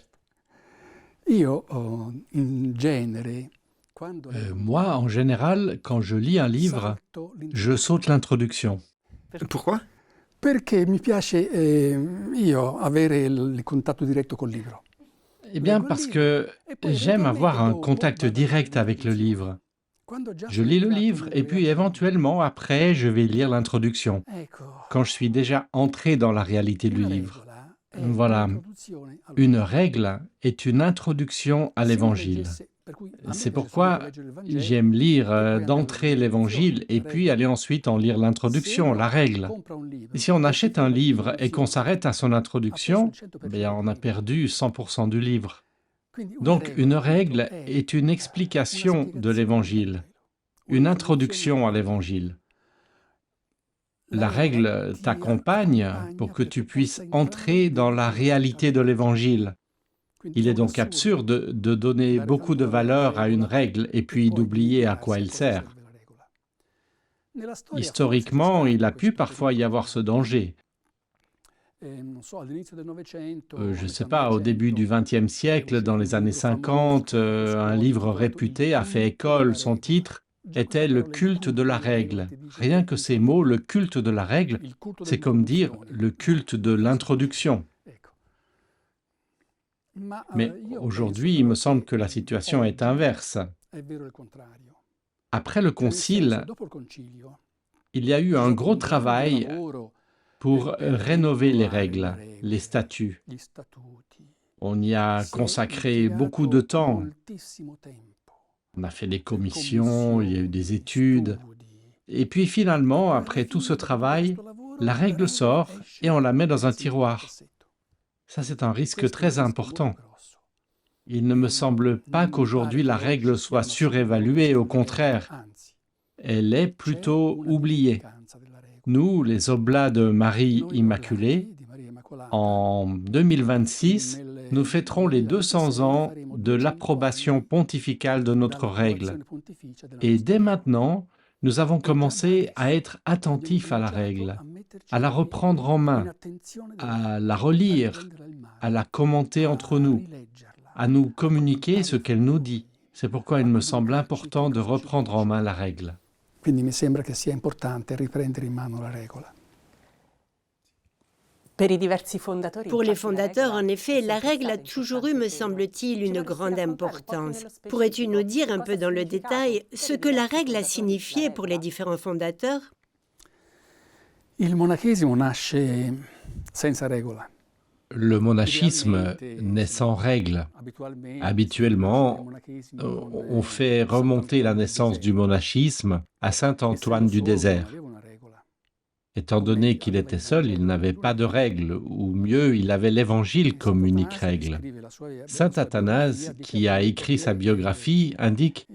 Moi, en général, quand je lis un livre, je saute l'introduction. Pourquoi? Perché mi piace avere il contatto diretto col libro. Eh bien, parce que j'aime avoir un contact direct avec le livre. Je lis le livre et puis éventuellement, après, je vais lire l'introduction, quand je suis déjà entré dans la réalité du livre. Voilà. Une règle est une introduction à l'Évangile. C'est pourquoi j'aime lire d'entrée l'Évangile et puis aller ensuite en lire l'introduction, la règle. Et si on achète un livre et qu'on s'arrête à son introduction, bien, on a perdu 100% du livre. Donc, une règle est une explication de l'Évangile, une introduction à l'Évangile. La règle t'accompagne pour que tu puisses entrer dans la réalité de l'Évangile. Il est donc absurde de donner beaucoup de valeur à une règle et puis d'oublier à quoi elle sert. Historiquement, il a pu parfois y avoir ce danger. Je ne sais pas, au début du XXe siècle, dans les années 50, un livre réputé a fait école. Son titre était « Le culte de la règle ». Rien que ces mots, le culte de la règle, c'est comme dire le culte de l'introduction. Mais aujourd'hui, il me semble que la situation est inverse. Après le Concile, il y a eu un gros travail pour rénover les règles, les statuts. On y a consacré beaucoup de temps. On a fait des commissions, il y a eu des études. Et puis finalement, après tout ce travail, la règle sort et on la met dans un tiroir. Ça, c'est un risque très important. Il ne me semble pas qu'aujourd'hui la règle soit surévaluée, au contraire. Elle est plutôt oubliée. Nous, les Oblats de Marie Immaculée, en 2026, nous fêterons les 200 ans de l'approbation pontificale de notre règle. Et dès maintenant, nous avons commencé à être attentifs à la règle, à la reprendre en main, à la relire, à la commenter entre nous, à nous communiquer ce qu'elle nous dit. C'est pourquoi il me semble important de reprendre en main la règle. Quindi mi sembra che sia importante riprendere in mano la regola. Pour les fondateurs, en effet, la règle a toujours eu, me semble-t-il, une grande importance. Pourrais-tu nous dire un peu dans le détail ce que la règle a signifié pour les différents fondateurs? Il monachesimo nasce senza regola. Le monachisme naît sans règle. Habituellement, on fait remonter la naissance du monachisme à saint Antoine du désert. Étant donné qu'il était seul, il n'avait pas de règle, ou mieux, il avait l'Évangile comme unique règle. Saint Athanase, qui a écrit sa biographie, indique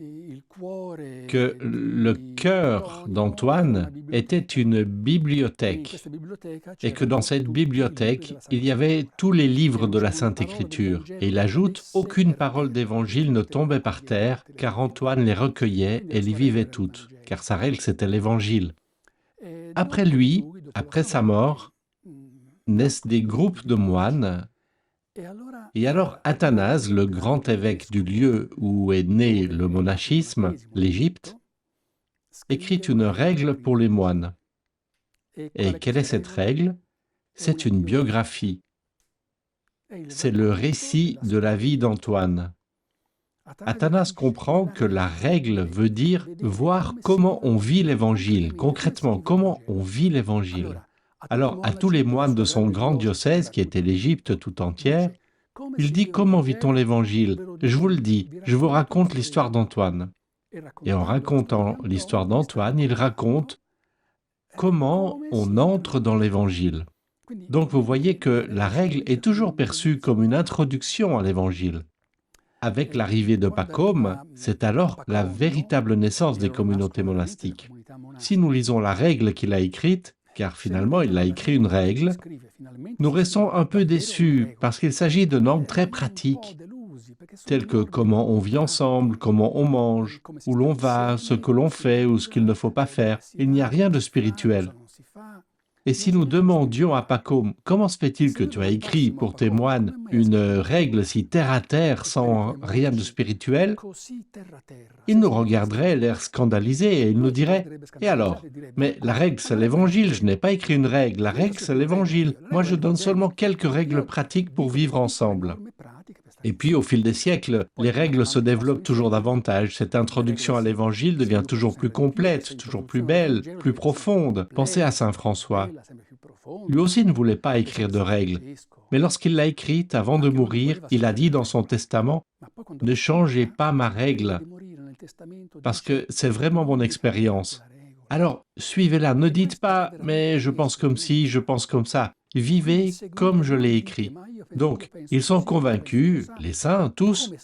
que le cœur d'Antoine était une bibliothèque, et que dans cette bibliothèque, il y avait tous les livres de la Sainte Écriture. Et il ajoute « Aucune parole d'Évangile ne tombait par terre, car Antoine les recueillait et les vivait toutes, car sa règle c'était l'Évangile. » Après lui, après sa mort, naissent des groupes de moines. Et alors Athanase, le grand évêque du lieu où est né le monachisme, l'Égypte, écrit une règle pour les moines. Et quelle est cette règle? C'est une biographie. C'est le récit de la vie d'Antoine. Athanase comprend que la règle veut dire voir comment on vit l'Évangile, concrètement, comment on vit l'Évangile. Alors, à tous les moines de son grand diocèse, qui était l'Égypte tout entière, il dit comment vit-on l'Évangile? Je vous le dis, je vous raconte l'histoire d'Antoine. Et en racontant l'histoire d'Antoine, il raconte comment on entre dans l'Évangile. Donc vous voyez que la règle est toujours perçue comme une introduction à l'Évangile. Avec l'arrivée de Pacôme, c'est alors la véritable naissance des communautés monastiques. Si nous lisons la règle qu'il a écrite, car finalement il a écrit une règle, nous restons un peu déçus parce qu'il s'agit de normes très pratiques, telles que comment on vit ensemble, comment on mange, où l'on va, ce que l'on fait ou ce qu'il ne faut pas faire. Il n'y a rien de spirituel. Et si nous demandions à Pacôme, comment se fait-il que tu as écrit pour tes moines une règle si terre-à-terre sans rien de spirituel, il nous regarderait l'air scandalisé et il nous dirait « Et alors? Mais la règle c'est l'Évangile, je n'ai pas écrit une règle, la règle c'est l'Évangile. Moi je donne seulement quelques règles pratiques pour vivre ensemble. » Et puis, au fil des siècles, les règles se développent toujours davantage. Cette introduction à l'Évangile devient toujours plus complète, toujours plus belle, plus profonde. Pensez à saint François. Lui aussi ne voulait pas écrire de règles. Mais lorsqu'il l'a écrite, avant de mourir, il a dit dans son testament « Ne changez pas ma règle, parce que c'est vraiment mon expérience. Alors, suivez-la. Ne dites pas « Mais je pense comme ci, je pense comme ça. » Vivez comme je l'ai écrit. Donc, ils sont convaincus, les saints, tous,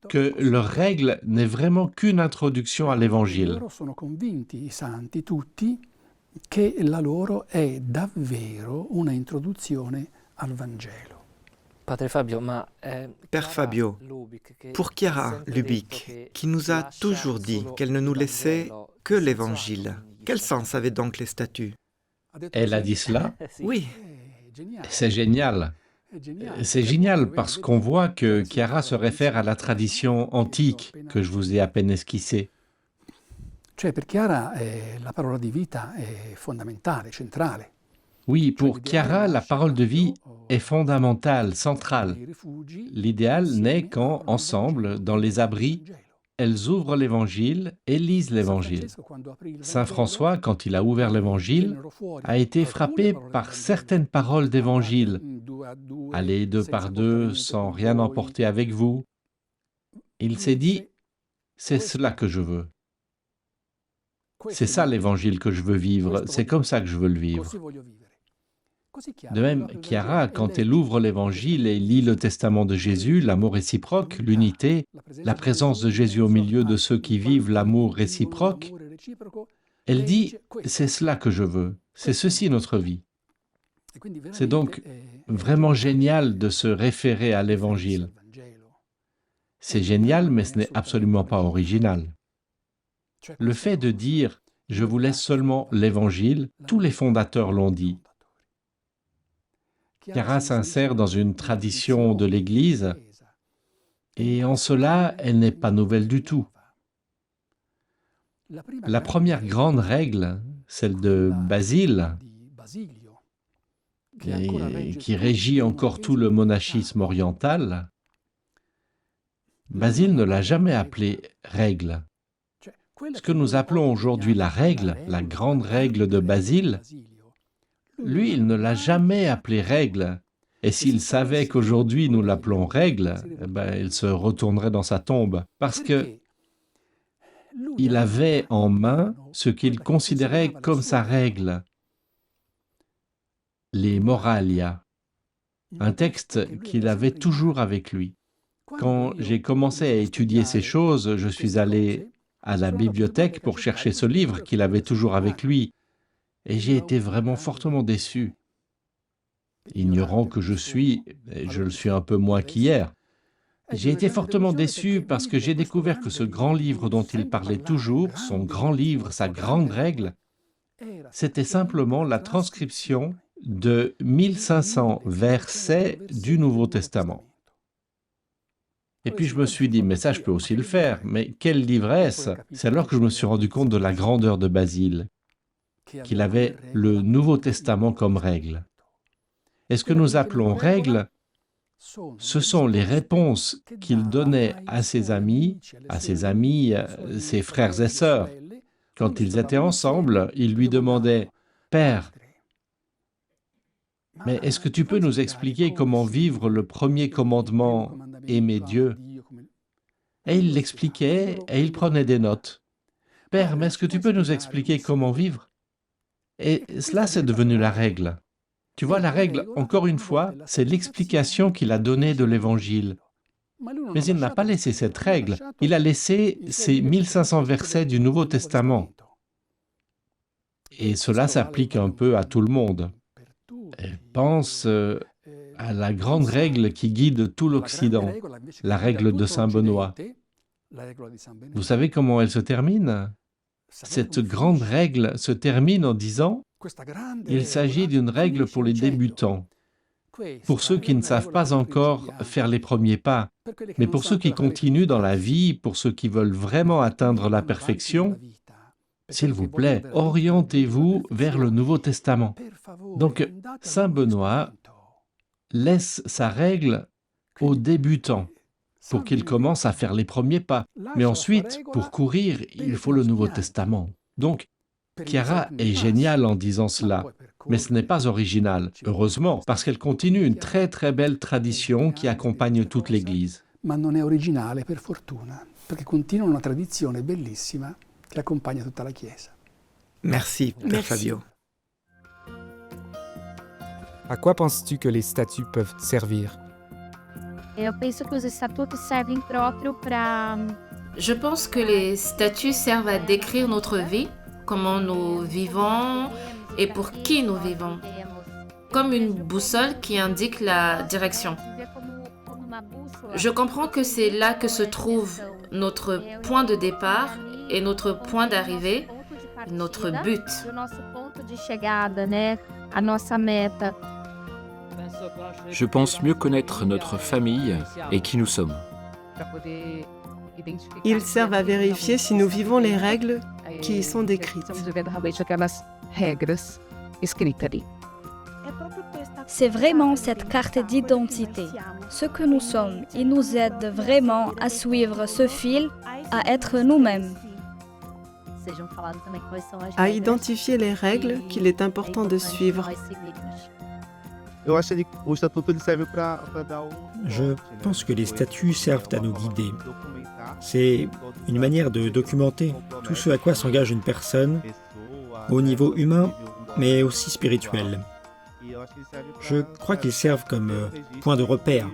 que leur règle n'est vraiment qu'une introduction à l'Évangile. Sono convinti, i santi tutti, che la loro è davvero una introduzione al Vangelo. Père Fabio, pour Chiara Lubick, qui nous a toujours dit qu'elle ne nous laissait que l'Évangile, quel sens avaient donc les statuts? Elle a dit cela? Oui. C'est génial. C'est génial parce qu'on voit que Chiara se réfère à la tradition antique que je vous ai à peine esquissée. Cioè, per Chiara la parola di vita è fondamentale, centrale. Oui, pour Chiara, la parole de vie est fondamentale, centrale. L'idéal naît quand, ensemble, dans les abris, elles ouvrent l'Évangile et lisent l'Évangile. Saint François, quand il a ouvert l'Évangile, a été frappé par certaines paroles d'Évangile. « Allez 2 par 2 sans rien emporter avec vous. » Il s'est dit « C'est cela que je veux. C'est ça l'Évangile que je veux vivre, c'est comme ça que je veux le vivre. » De même, Chiara, quand elle ouvre l'Évangile et lit le testament de Jésus, l'amour réciproque, l'unité, la présence de Jésus au milieu de ceux qui vivent l'amour réciproque, elle dit « c'est cela que je veux, c'est ceci notre vie ». C'est donc vraiment génial de se référer à l'Évangile. C'est génial, mais ce n'est absolument pas original. Le fait de dire « je vous laisse seulement l'Évangile », tous les fondateurs l'ont dit. Chiara s'insère dans une tradition de l'Église, et en cela, elle n'est pas nouvelle du tout. La première grande règle, celle de Basile, qui régit encore tout le monachisme oriental, Basile ne l'a jamais appelée règle. Ce que nous appelons aujourd'hui la règle, la grande règle de Basile, lui, il ne l'a jamais appelée règle. Et s'il savait qu'aujourd'hui nous l'appelons règle, il se retournerait dans sa tombe. Parce que il avait en main ce qu'il considérait comme sa règle, les Moralia, un texte qu'il avait toujours avec lui. Quand j'ai commencé à étudier ces choses, je suis allé à la bibliothèque pour chercher ce livre qu'il avait toujours avec lui, et j'ai été vraiment fortement déçu. Ignorant que je suis, et je le suis un peu moins qu'hier, j'ai été fortement déçu parce que j'ai découvert que ce grand livre dont il parlait toujours, son grand livre, sa grande règle, c'était simplement la transcription de 1500 versets du Nouveau Testament. Et puis je me suis dit, mais ça je peux aussi le faire, mais quelle livresse! C'est alors que je me suis rendu compte de la grandeur de Basile, qu'il avait le Nouveau Testament comme règle. Et ce que nous appelons règles, ce sont les réponses qu'il donnait à ses amis, ses frères et sœurs. Quand ils étaient ensemble, il lui demandait « Père, mais est-ce que tu peux nous expliquer comment vivre le premier commandement « Aimer Dieu » Et il l'expliquait et il prenait des notes. « Père, mais est-ce que tu peux nous expliquer comment vivre » Et cela, c'est devenu la règle. Tu vois, la règle, encore une fois, c'est l'explication qu'il a donnée de l'Évangile. Mais il n'a pas laissé cette règle, il a laissé ces 1500 versets du Nouveau Testament. Et cela s'applique un peu à tout le monde. Et pense à la grande règle qui guide tout l'Occident, la règle de Saint Benoît. Vous savez comment elle se termine? Cette grande règle se termine en disant « Il s'agit d'une règle pour les débutants, pour ceux qui ne savent pas encore faire les premiers pas, mais pour ceux qui continuent dans la vie, pour ceux qui veulent vraiment atteindre la perfection, s'il vous plaît, orientez-vous vers le Nouveau Testament. » Donc, Saint Benoît laisse sa règle aux débutants, pour qu'ils commencent à faire les premiers pas. Mais ensuite, pour courir, il faut le Nouveau Testament. Donc, Chiara est géniale en disant cela, mais ce n'est pas original, heureusement, parce qu'elle continue une très très belle tradition qui accompagne toute l'Église. Ma non è originale, per fortuna, perché continua una tradizione bellissima che accompagna tutta la Chiesa. Merci, Père Fabio. À quoi penses-tu que les statuts peuvent servir? Je pense que les statuts servent à décrire notre vie, comment nous vivons et pour qui nous vivons, comme une boussole qui indique la direction. Je comprends que c'est là que se trouve notre point de départ et notre point d'arrivée, notre but. Je pense mieux connaître notre famille et qui nous sommes. Ils servent à vérifier si nous vivons les règles qui y sont décrites. C'est vraiment cette carte d'identité. Ce que nous sommes, il nous aide vraiment à suivre ce fil, à être nous-mêmes. À identifier les règles qu'il est important de suivre. Je pense que les statuts servent à nous guider. C'est une manière de documenter tout ce à quoi s'engage une personne, au niveau humain, mais aussi spirituel. Je crois qu'ils servent comme point de repère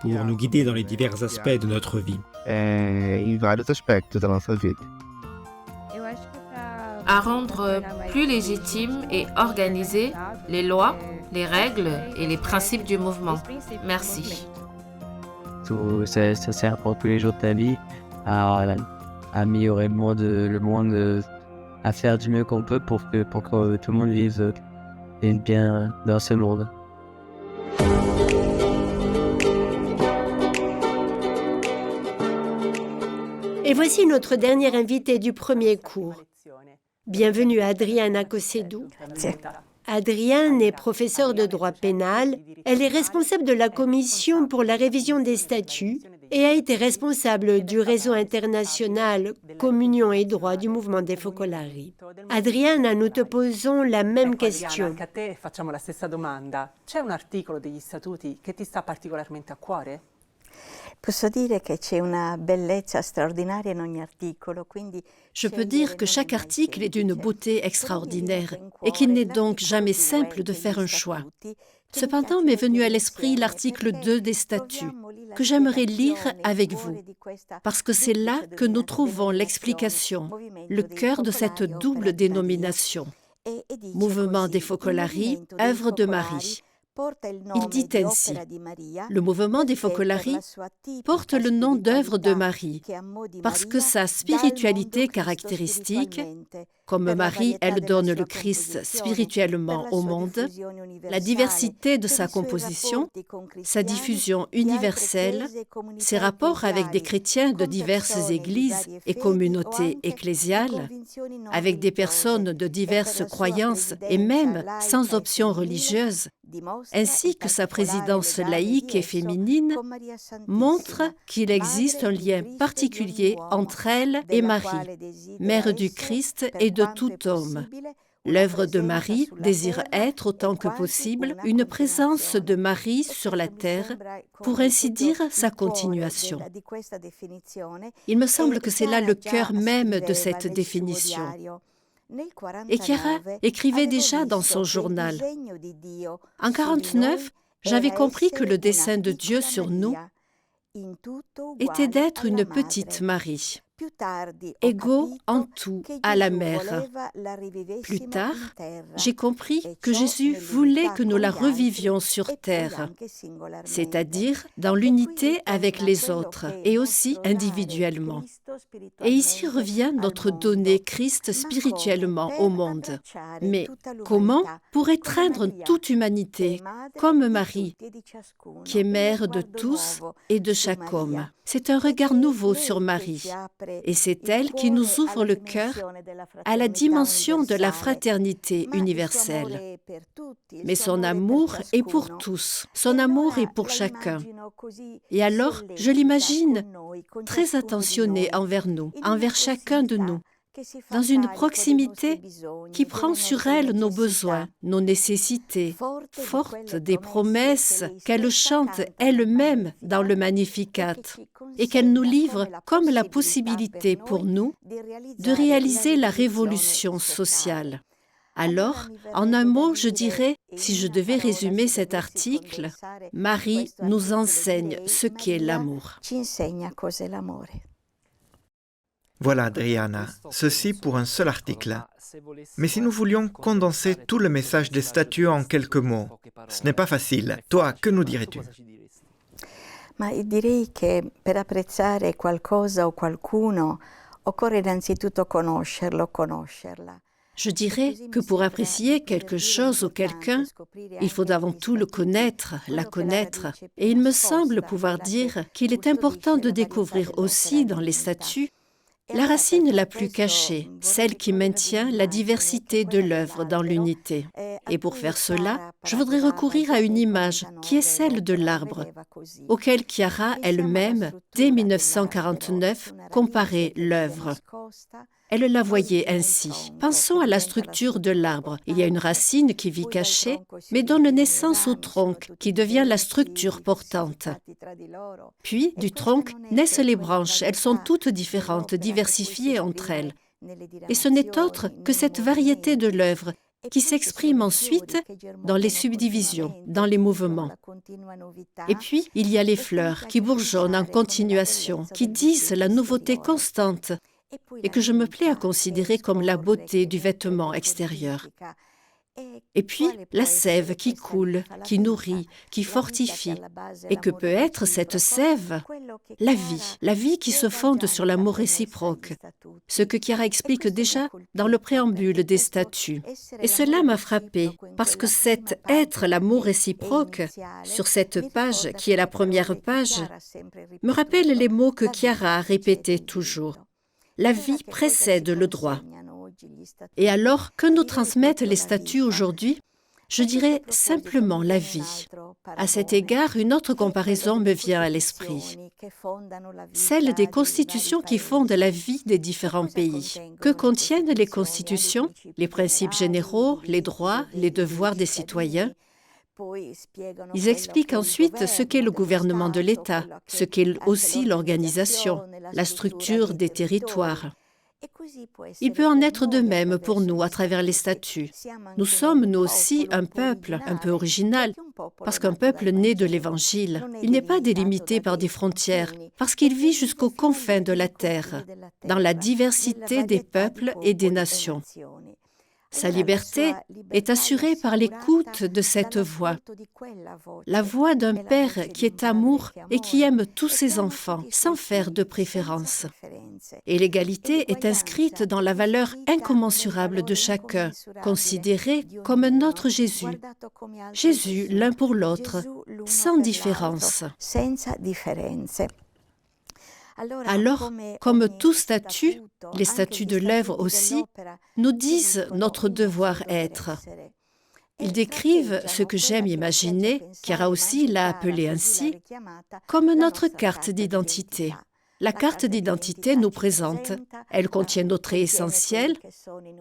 pour nous guider dans les divers aspects de notre vie. À rendre plus légitimes et organisées les lois les règles et les principes du mouvement. Merci. Ça sert pour tous les jours de ta vie à améliorer le monde, à faire du mieux qu'on peut pour que tout le monde vive bien dans ce monde. Et voici notre dernière invitée du premier cours. Bienvenue Adriana Cosseddu. Adriane est professeure de droit pénal. Elle est responsable de la commission pour la révision des statuts et a été responsable du réseau international Communion et droit du mouvement dei Focolari. Adriana, nous te posons la même question. C'è un articolo degli statuti che ti sta particolarmente a cuore? Je peux dire que chaque article est d'une beauté extraordinaire et qu'il n'est donc jamais simple de faire un choix. Cependant m'est venu à l'esprit l'article 2 des statuts, que j'aimerais lire avec vous, parce que c'est là que nous trouvons l'explication, le cœur de cette double dénomination. Mouvement dei Focolari, œuvre de Marie. Il dit ainsi, le mouvement dei Focolari porte le nom d'œuvre de Marie parce que sa spiritualité caractéristique, comme Marie, elle donne le Christ spirituellement au monde, la diversité de sa composition, sa diffusion universelle, ses rapports avec des chrétiens de diverses églises et communautés ecclésiales, avec des personnes de diverses croyances et même sans option religieuse, ainsi que sa présidence laïque et féminine, montre qu'il existe un lien particulier entre elle et Marie, mère du Christ et de tout homme. L'œuvre de Marie désire être autant que possible une présence de Marie sur la terre, pour ainsi dire sa continuation. Il me semble que c'est là le cœur même de cette définition. Et Chiara écrivait déjà dans son journal. En 1949, j'avais compris que le dessein de Dieu sur nous était d'être une petite Marie, égaux en tout à la mère. Plus tard, j'ai compris que Jésus voulait que nous la revivions sur terre, c'est-à-dire dans l'unité avec les autres et aussi individuellement. Et ici revient notre donner Christ spirituellement au monde. Mais comment pour étreindre toute humanité, comme Marie, qui est mère de tous et de chaque homme? C'est un regard nouveau sur Marie. Et c'est elle qui nous ouvre le cœur à la dimension de la fraternité universelle. Mais son amour est pour tous, son amour est pour chacun. Et alors, je l'imagine très attentionnée envers nous, envers chacun de nous, dans une proximité qui prend sur elle nos besoins, nos nécessités, forte des promesses qu'elle chante elle-même dans le Magnificat et qu'elle nous livre comme la possibilité pour nous de réaliser la révolution sociale. Alors, en un mot, je dirais, si je devais résumer cet article, Marie nous enseigne ce qu'est l'amour. Voilà, Adriana, ceci pour un seul article. Mais si nous voulions condenser tout le message des statuts en quelques mots, ce n'est pas facile. Toi, que nous dirais-tu? Direi che per apprezzare qualcosa o qualcuno occorre innanzitutto conoscerlo, conoscerla. Je dirais que pour apprécier quelque chose ou quelqu'un, il faut avant tout le connaître, la connaître. Et il me semble pouvoir dire qu'il est important de découvrir aussi dans les statuts la racine la plus cachée, celle qui maintient la diversité de l'œuvre dans l'unité. Et pour faire cela, je voudrais recourir à une image qui est celle de l'arbre, auquel Chiara elle-même, dès 1949, comparait l'œuvre. Elle la voyait ainsi. Pensons à la structure de l'arbre. Il y a une racine qui vit cachée, mais donne naissance au tronc, qui devient la structure portante. Puis, du tronc, naissent les branches. Elles sont toutes différentes, diversifiées entre elles. Et ce n'est autre que cette variété de l'œuvre qui s'exprime ensuite dans les subdivisions, dans les mouvements. Et puis, il y a les fleurs qui bourgeonnent en continuation, qui disent la nouveauté constante, et que je me plais à considérer comme la beauté du vêtement extérieur. Et puis, la sève qui coule, qui nourrit, qui fortifie. Et que peut être cette sève? La vie qui se fonde sur l'amour réciproque. Ce que Chiara explique déjà dans le préambule des statuts. Et cela m'a frappé, parce que cet être l'amour réciproque, sur cette page qui est la première page, me rappelle les mots que Chiara a répétés toujours. La vie précède le droit. Et alors, que nous transmettent les statuts aujourd'hui? Je dirais simplement la vie. À cet égard, une autre comparaison me vient à l'esprit. Celle des constitutions qui fondent la vie des différents pays. Que contiennent les constitutions? Les principes généraux, les droits, les devoirs des citoyens. Ils expliquent ensuite ce qu'est le gouvernement de l'État, ce qu'est aussi l'organisation, la structure des territoires. Il peut en être de même pour nous à travers les statuts. Nous sommes, nous aussi, un peuple un peu original, parce qu'un peuple né de l'Évangile, il n'est pas délimité par des frontières, parce qu'il vit jusqu'aux confins de la terre, dans la diversité des peuples et des nations. Sa liberté est assurée par l'écoute de cette voix, la voix d'un père qui est amour et qui aime tous ses enfants, sans faire de préférence. Et l'égalité est inscrite dans la valeur incommensurable de chacun, considéré comme notre Jésus. Jésus l'un pour l'autre, sans différence. Alors, comme tout statut, les statuts de l'œuvre aussi, nous disent notre devoir être. Ils décrivent ce que j'aime imaginer, Chiara aussi l'a appelé ainsi, comme notre carte d'identité. La carte d'identité nous présente. Elle contient nos traits essentiels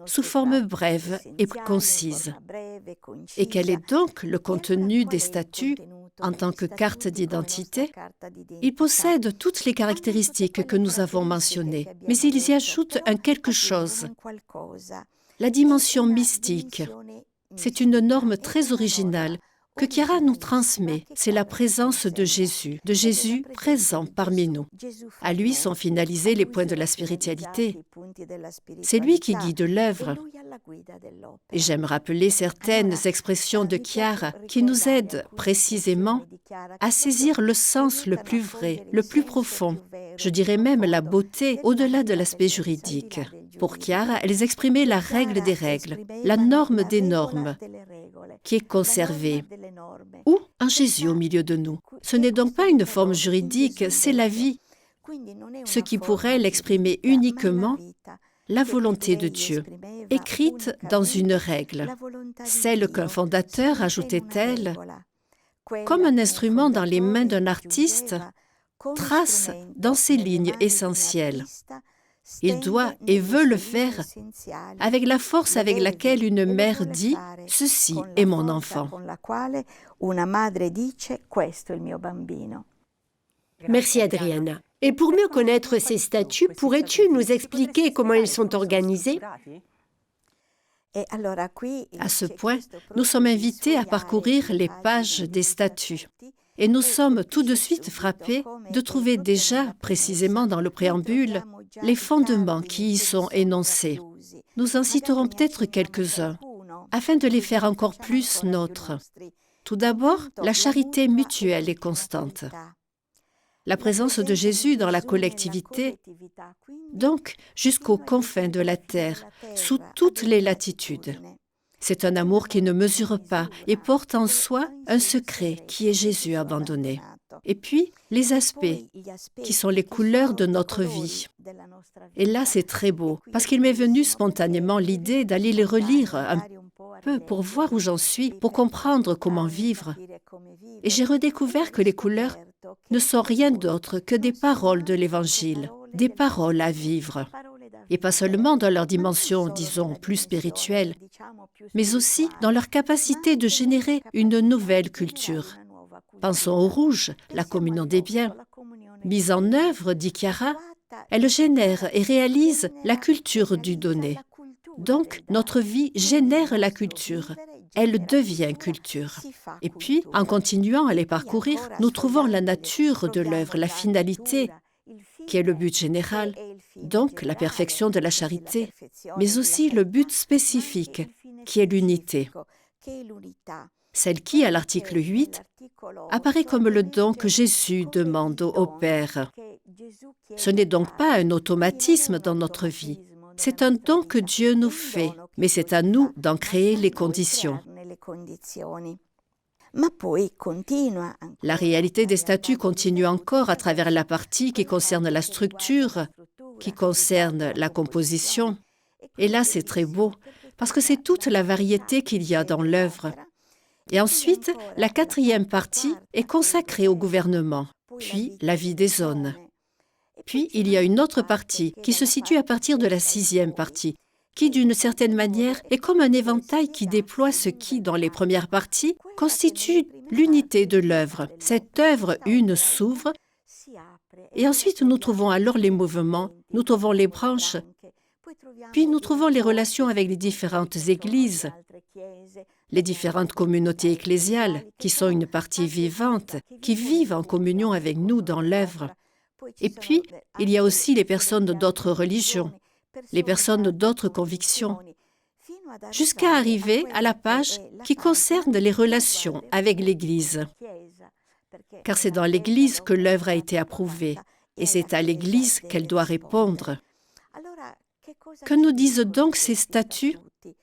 sous forme brève et concise. Et quel est donc le contenu des statuts en tant que carte d'identité? Ils possèdent toutes les caractéristiques que nous avons mentionnées, mais ils y ajoutent un quelque chose. La dimension mystique. C'est une norme très originale que Chiara nous transmet, c'est la présence de Jésus présent parmi nous. À lui sont finalisés les points de la spiritualité. C'est lui qui guide l'œuvre. Et j'aime rappeler certaines expressions de Chiara qui nous aident précisément à saisir le sens le plus vrai, le plus profond, je dirais même la beauté au-delà de l'aspect juridique. Pour Chiara, elles exprimaient la règle des règles, la norme des normes, qui est conservée, ou un Jésus au milieu de nous. Ce n'est donc pas une forme juridique, c'est la vie, ce qui pourrait l'exprimer uniquement la volonté de Dieu, écrite dans une règle, celle qu'un fondateur, ajoutait-elle, comme un instrument dans les mains d'un artiste, trace dans ses lignes essentielles. Il doit et veut le faire avec la force avec laquelle une mère dit « Ceci est mon enfant ». Merci Adriana. Et pour mieux connaître ces statuts, pourrais-tu nous expliquer comment ils sont organisés? À ce point, nous sommes invités à parcourir les pages des statuts. Et nous sommes tout de suite frappés de trouver déjà, précisément dans le préambule, les fondements qui y sont énoncés. Nous en citerons peut-être quelques-uns, afin de les faire encore plus nôtres. Tout d'abord, la charité mutuelle et constante. La présence de Jésus dans la collectivité, donc jusqu'aux confins de la terre, sous toutes les latitudes. C'est un amour qui ne mesure pas et porte en soi un secret qui est Jésus abandonné. Et puis, les aspects, qui sont les couleurs de notre vie. Et là, c'est très beau, parce qu'il m'est venu spontanément l'idée d'aller les relire un peu pour voir où j'en suis, pour comprendre comment vivre. Et j'ai redécouvert que les couleurs ne sont rien d'autre que des paroles de l'Évangile, des paroles à vivre. Et pas seulement dans leur dimension, disons, plus spirituelle, mais aussi dans leur capacité de générer une nouvelle culture. Pensons au rouge, la communion des biens. Mise en œuvre, dit Chiara, elle génère et réalise la culture du donné. Donc, notre vie génère la culture. Elle devient culture. Et puis, en continuant à les parcourir, nous trouvons la nature de l'œuvre, la finalité, qui est le but général, donc la perfection de la charité, mais aussi le but spécifique, qui est l'unité. Celle qui, à l'article 8, apparaît comme le don que Jésus demande au Père. Ce n'est donc pas un automatisme dans notre vie, c'est un don que Dieu nous fait, mais c'est à nous d'en créer les conditions. La réalité des statuts continue encore à travers la partie qui concerne la structure, qui concerne la composition. Et là, c'est très beau, parce que c'est toute la variété qu'il y a dans l'œuvre. Et ensuite, la 4e partie est consacrée au gouvernement, puis la vie des zones. Puis, il y a une autre partie qui se situe à partir de la 6e partie, qui, d'une certaine manière, est comme un éventail qui déploie ce qui, dans les premières parties, constitue l'unité de l'œuvre. Cette œuvre une s'ouvre, et ensuite nous trouvons alors les mouvements, nous trouvons les branches, puis nous trouvons les relations avec les différentes églises, les différentes communautés ecclésiales, qui sont une partie vivante, qui vivent en communion avec nous dans l'œuvre. Et puis, il y a aussi les personnes d'autres religions, les personnes d'autres convictions, jusqu'à arriver à la page qui concerne les relations avec l'Église. Car c'est dans l'Église que l'œuvre a été approuvée, et c'est à l'Église qu'elle doit répondre. Que nous disent donc ces statuts?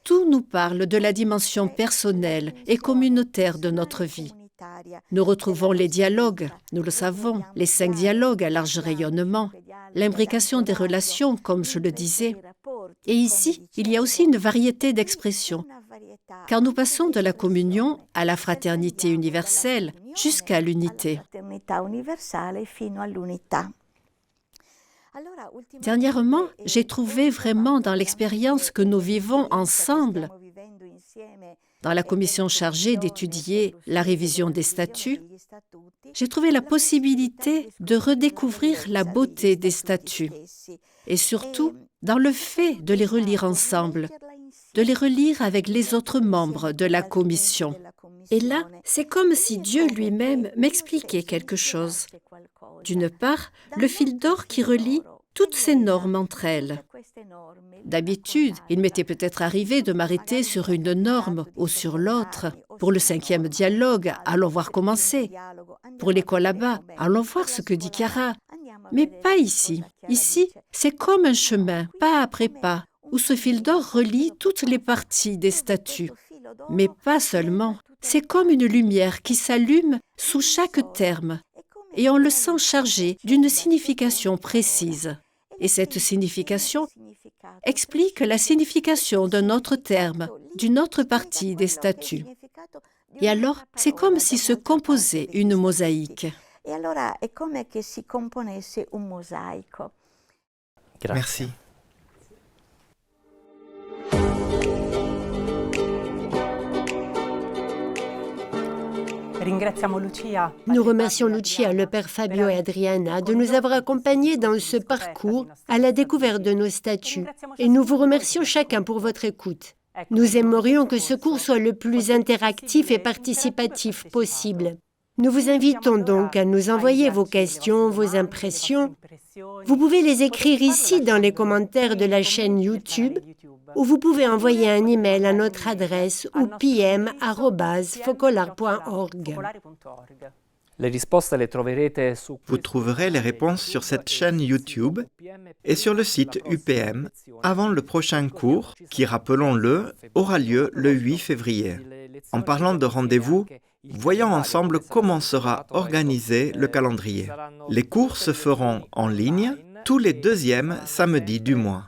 Tout nous parle de la dimension personnelle et communautaire de notre vie. Nous retrouvons les dialogues, nous le savons, les 5 dialogues à large rayonnement, l'imbrication des relations, comme je le disais. Et ici, il y a aussi une variété d'expressions, car nous passons de la communion à la fraternité universelle jusqu'à l'unité. Dernièrement, j'ai trouvé vraiment dans l'expérience que nous vivons ensemble, dans la commission chargée d'étudier la révision des statuts, j'ai trouvé la possibilité de redécouvrir la beauté des statuts et surtout dans le fait de les relire ensemble, de les relire avec les autres membres de la commission. Et là, c'est comme si Dieu lui-même m'expliquait quelque chose. D'une part, le fil d'or qui relie toutes ces normes entre elles. D'habitude, il m'était peut-être arrivé de m'arrêter sur une norme ou sur l'autre. Pour le 5e dialogue, allons voir comment c'est. Pour l'école là-bas, allons voir ce que dit Chiara. Mais pas ici. Ici, c'est comme un chemin, pas après pas, où ce fil d'or relie toutes les parties des statuts. Mais pas seulement. C'est comme une lumière qui s'allume sous chaque terme, et on le sent chargé d'une signification précise. Et cette signification explique la signification d'un autre terme, d'une autre partie des statuts. Et alors, c'est comme si se composait une mosaïque. Merci. Nous remercions Lucia, le père Fabio et Adriana de nous avoir accompagnés dans ce parcours à la découverte de nos statuts. Et nous vous remercions chacun pour votre écoute. Nous aimerions que ce cours soit le plus interactif et participatif possible. Nous vous invitons donc à nous envoyer vos questions, vos impressions. Vous pouvez les écrire ici dans les commentaires de la chaîne YouTube ou vous pouvez envoyer un email à notre adresse upm@focolare.org. Vous trouverez les réponses sur cette chaîne YouTube et sur le site UPM avant le prochain cours qui, rappelons-le, aura lieu le 8 février. En parlant de rendez-vous, voyons ensemble comment sera organisé le calendrier. Les cours se feront en ligne tous les 2e samedis du mois.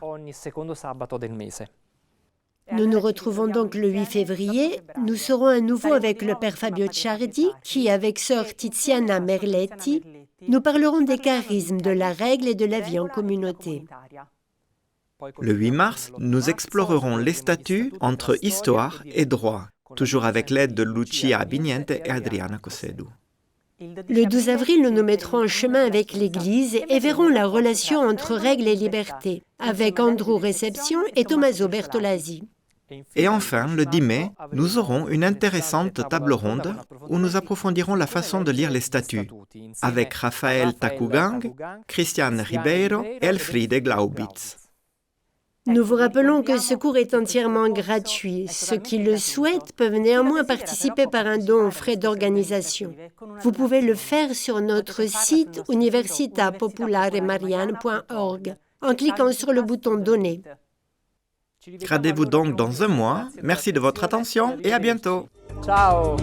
Nous nous retrouvons donc le 8 février. Nous serons à nouveau avec le père Fabio Ciardi qui, avec sœur Tiziana Merletti, nous parlerons des charismes, de la règle et de la vie en communauté. Le 8 mars, nous explorerons les statuts entre histoire et droit, toujours avec l'aide de Lucia Abiniente et Adriana Cosedu. Le 12 avril, nous nous mettrons en chemin avec l'Église et verrons la relation entre règle et liberté, avec Andrew Réception et Tommaso Bertolasi. Et enfin, le 10 mai, nous aurons une intéressante table ronde où nous approfondirons la façon de lire les statuts, avec Raphaël Takugang, Christian Ribeiro et Elfriede Glaubitz. Nous vous rappelons que ce cours est entièrement gratuit. Ceux qui le souhaitent peuvent néanmoins participer par un don aux frais d'organisation. Vous pouvez le faire sur notre site universitapopularemariane.org en cliquant sur le bouton « Donner ». Rendez-vous donc dans un mois. Merci de votre attention et à bientôt. Ciao.